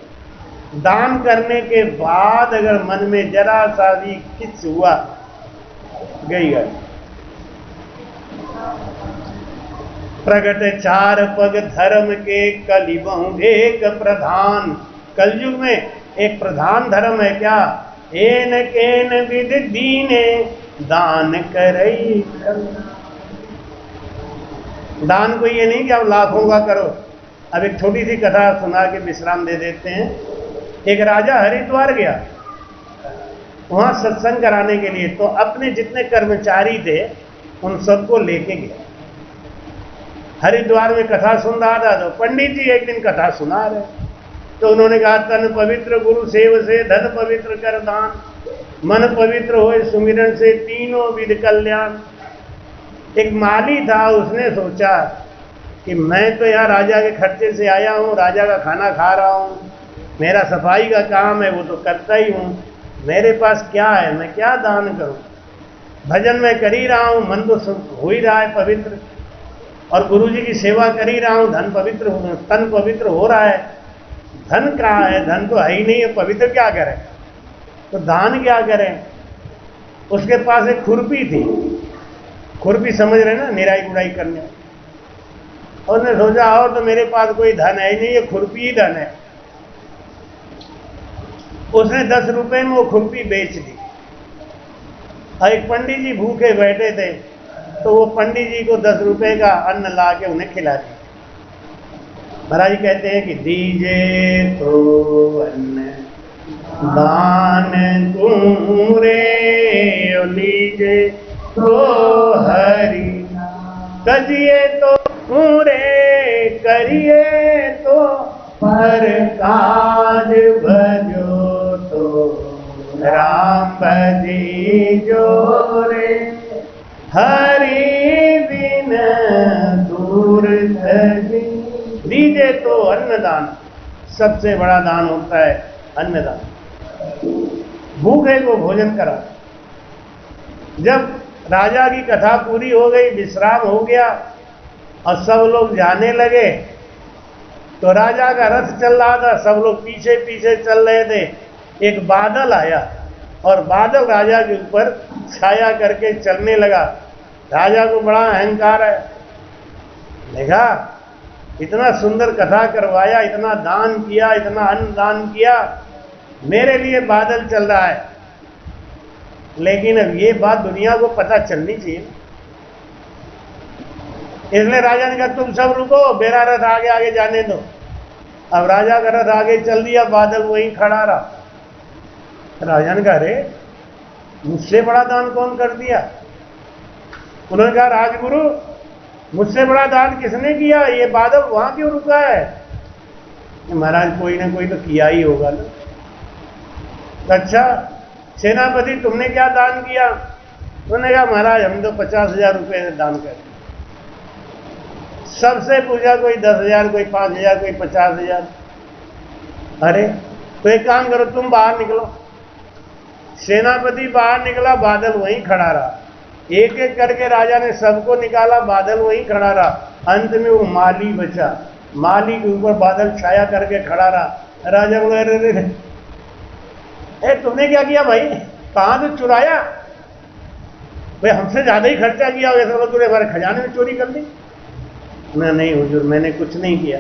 दान करने के बाद अगर मन में जरा सा भी किच हुआ, गई। प्रगट 4 पग धर्म के कलिबहु एक प्रधान। कलयुग में एक प्रधान धर्म है क्या? एन केन विद दीने दान करई। दान को ये नहीं कि आप लाखों का करो। अब एक छोटी सी कथा सुना के विश्राम दे देते हैं। एक राजा हरिद्वार गया वहां सत्संग कराने के लिए, तो अपने जितने कर्मचारी थे उन सबको लेके गया। हरिद्वार में कथा सुन रहा था, तो पंडित जी एक दिन कथा सुना रहे, तो उन्होंने कहा तन पवित्र गुरु सेव से, धन पवित्र कर दान, मन पवित्र होए सुमिरन से, तीनों विध कल्याण। एक माली था, उसने सोचा कि मैं तो यहाँ राजा के खर्चे से आया हूँ, राजा का खाना खा रहा हूँ, मेरा सफाई का काम है वो तो करता ही हूँ, मेरे पास क्या है, मैं क्या दान करूँ। भजन मैं कर ही रहा हूँ, मन तो हो ही रहा है पवित्र, और गुरु जी की सेवा कर ही रहा हूँ, धन पवित्र, तन पवित्र हो रहा है, धन कहाँ है, धन तो है ही नहीं है, पवित्र क्या करें, तो दान क्या करें। उसके पास एक खुरपी थी, खुरपी समझ रहे ना, निराई गुड़ाई करने। उसने सोचा और तो मेरे पास कोई धन है ही नहीं, ये खुरपी ही धन है। उसने 10 रुपए में वो खुरपी बेच दी। और एक पंडित जी भूखे बैठे थे, तो वो पंडित जी को 10 रुपए का अन्न ला के उन्हें खिला दिया। महाराज कहते हैं कि दीजे तो अन्न दान तू रे, लीजे तो हरि, कजिए तो रे, करिए तो पर काज भजो तो राम भजीजो रे, हरि बिन दूर धरी। दीजिए तो अन्नदान, सबसे बड़ा दान होता है अन्नदान, भूखे को भोजन करा। जब राजा की कथा पूरी हो गई, विश्राम हो गया और सब लोग जाने लगे, तो राजा का रथ चल रहा था, सब लोग पीछे पीछे चल रहे थे। एक बादल आया और बादल राजा के ऊपर छाया करके चलने लगा। राजा को बड़ा अहंकार है, देखा इतना सुंदर कथा करवाया, इतना दान किया, इतना अन्न दान किया, मेरे लिए बादल चल रहा है। लेकिन अब ये बात दुनिया को पता चलनी चाहिए, इसलिए राजा ने कहा तुम सब रुको, मेरा रथ आगे आगे जाने दो। अब राजा का रथ आगे चल दिया, बादल वहीं खड़ा रहा। राजा ने कहा अरे मुझसे बड़ा दान कौन कर दिया। उन्होंने कहा राजगुरु मुझसे बड़ा दान किसने किया, ये बादल वहां क्यों रुका है। महाराज कोई ना कोई तो किया ही होगा ना। अच्छा सेनापति तुमने क्या दान किया। उन्होंने कहा महाराज हम तो 50,000 रुपये दान कर। सबसे पूछा कोई 10,000, कोई 5,000, कोई 50,000। अरे तो एक काम करो तुम बाहर निकलो। सेनापति बाहर निकला, बादल वहीं खड़ा रहा। एक एक करके राजा ने सबको निकाला, बादल वहीं खड़ा रहा। अंत में वो माली बचा, माली के ऊपर बादल छाया करके खड़ा रहा। राजा बोले अरे तुमने क्या किया भाई, कहां से चुराया। भाई हमसे ज्यादा ही खर्चा किया, ऐसा तूने हमारे खजाने में चोरी कर ली। नहीं हुजूर मैंने कुछ नहीं किया,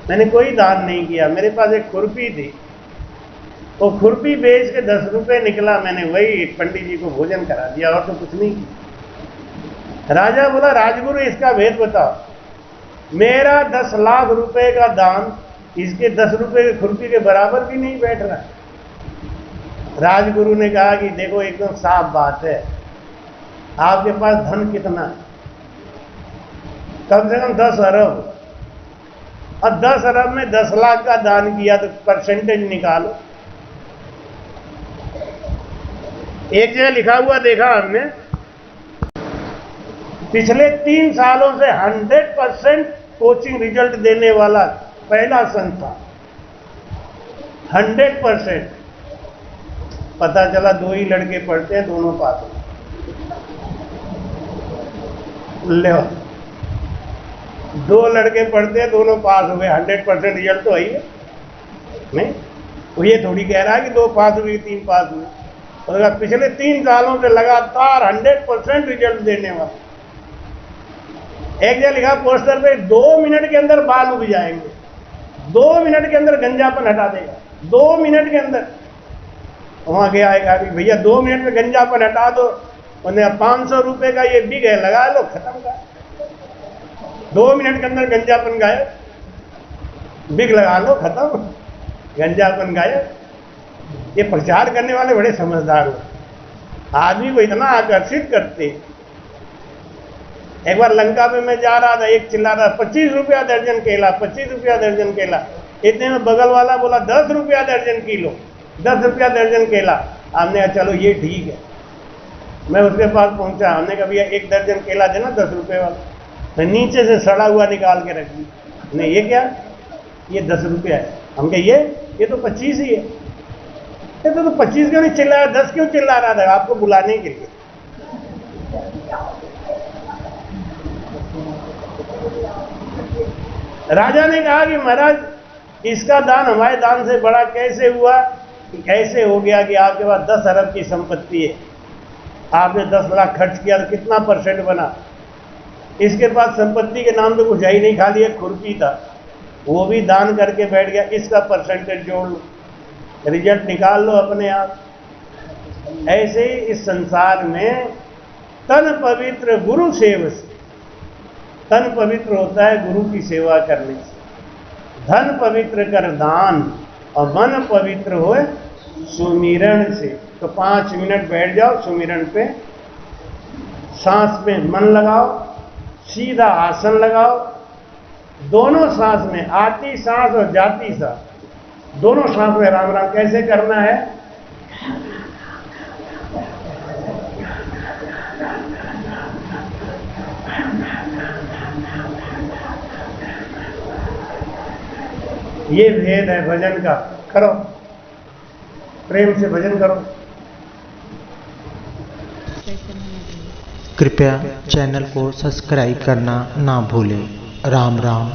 मैंने कोई दान नहीं किया। मेरे पास एक खुरपी थी, वो खुरपी बेच के 10 रुपए निकला, मैंने वही पंडित जी को भोजन करा दिया, और तो कुछ नहीं किया। राजा बोला राजगुरु इसका भेद बताओ। मेरा 10 लाख रुपए का दान इसके 10 रुपए की खुरपी के बराबर भी नहीं बैठ रहा है। राजगुरु ने कहा कि देखो एकदम साफ बात है, आपके पास धन कितना है, कम से कम 10 अरब। अब 10 अरब में 10 लाख का दान किया तो परसेंटेज निकालो। एक जगह लिखा हुआ देखा हमने, पिछले 3 सालों से 100% कोचिंग रिजल्ट देने वाला पहला संस्था, 100%। पता चला 2 ही लड़के पढ़ते हैं, दोनों पास हो। ले 2 लड़के पढ़ते हैं, दोनों पास हुए, 100% रिजल्ट तो है ही नहीं। वो ये थोड़ी कह रहा है कि 2 पास हुए 3 पास हुए। और पिछले 3 सालों से लगातार 100% रिजल्ट देने वाला। एक जगह लिखा पोस्टर पे 2 मिनट के अंदर बाल उग जाएंगे, 2 मिनट के अंदर गंजापन हटा देगा, 2 मिनट के अंदर। वहां गया आएगा कि भैया 2 मिनट में गंजापन हटा दो, उन्हें 500 रुपए का ये बिग है, लगा लो, खत्म का। 2 मिनट के अंदर गंजापन गायब, बिग लगा लो, खत्म, गंजापन गायब। ये प्रचार करने वाले बड़े समझदार हो, आदमी को इतना आकर्षित करते। एक बार लंका में मैं जा रहा था, एक चिल्ला रहा 25 रुपया दर्जन केला, 25 रुपया दर्जन केला। इतने में बगल वाला बोला 10 रुपया दर्जन किलो, 10 रुपया दर्जन केला। हमने कहा चलो ये ठीक है। मैं उसके पास पहुंचा, हमने कहा भैया 1 दर्जन केला देना 10 रुपये वाला। मैं नीचे से सड़ा हुआ निकाल के रख दी। नहीं ये क्या, ये 10 रुपया है। हम कहे ये तो 25 ही है। तो 25 क्यों नहीं चिल्लाया, 10 क्यों चिल्ला रहा था? आपको बुलाने के लिए। राजा ने कहा कि महाराज इसका दान हमारे दान से बड़ा कैसे हुआ? कैसे हो गया कि आपके पास 10 अरब की संपत्ति है, आपने 10 लाख खर्च किया तो कितना परसेंट बना? इसके पास संपत्ति के नाम तो कुछ है ही नहीं, खाली एक खुरपी था, वो भी दान करके बैठ गया। इसका परसेंटेज जोड़ लो, रिजल्ट निकाल लो अपने आप। ऐसे ही इस संसार में तन पवित्र गुरु सेवा से, तन पवित्र होता है गुरु की सेवा करने से, धन पवित्र कर दान, और मन पवित्र होए सुमिरन से। तो 5 मिनट बैठ जाओ सुमिरन पे, सांस में मन लगाओ, सीधा आसन लगाओ, दोनों सांस में, आती सांस और जाती सांस, दोनों सांस में राम राम कैसे करना है? ये भेद है भजन का। करो, प्रेम से भजन करो। कृपया चैनल को सब्सक्राइब करना ना भूलें। राम राम।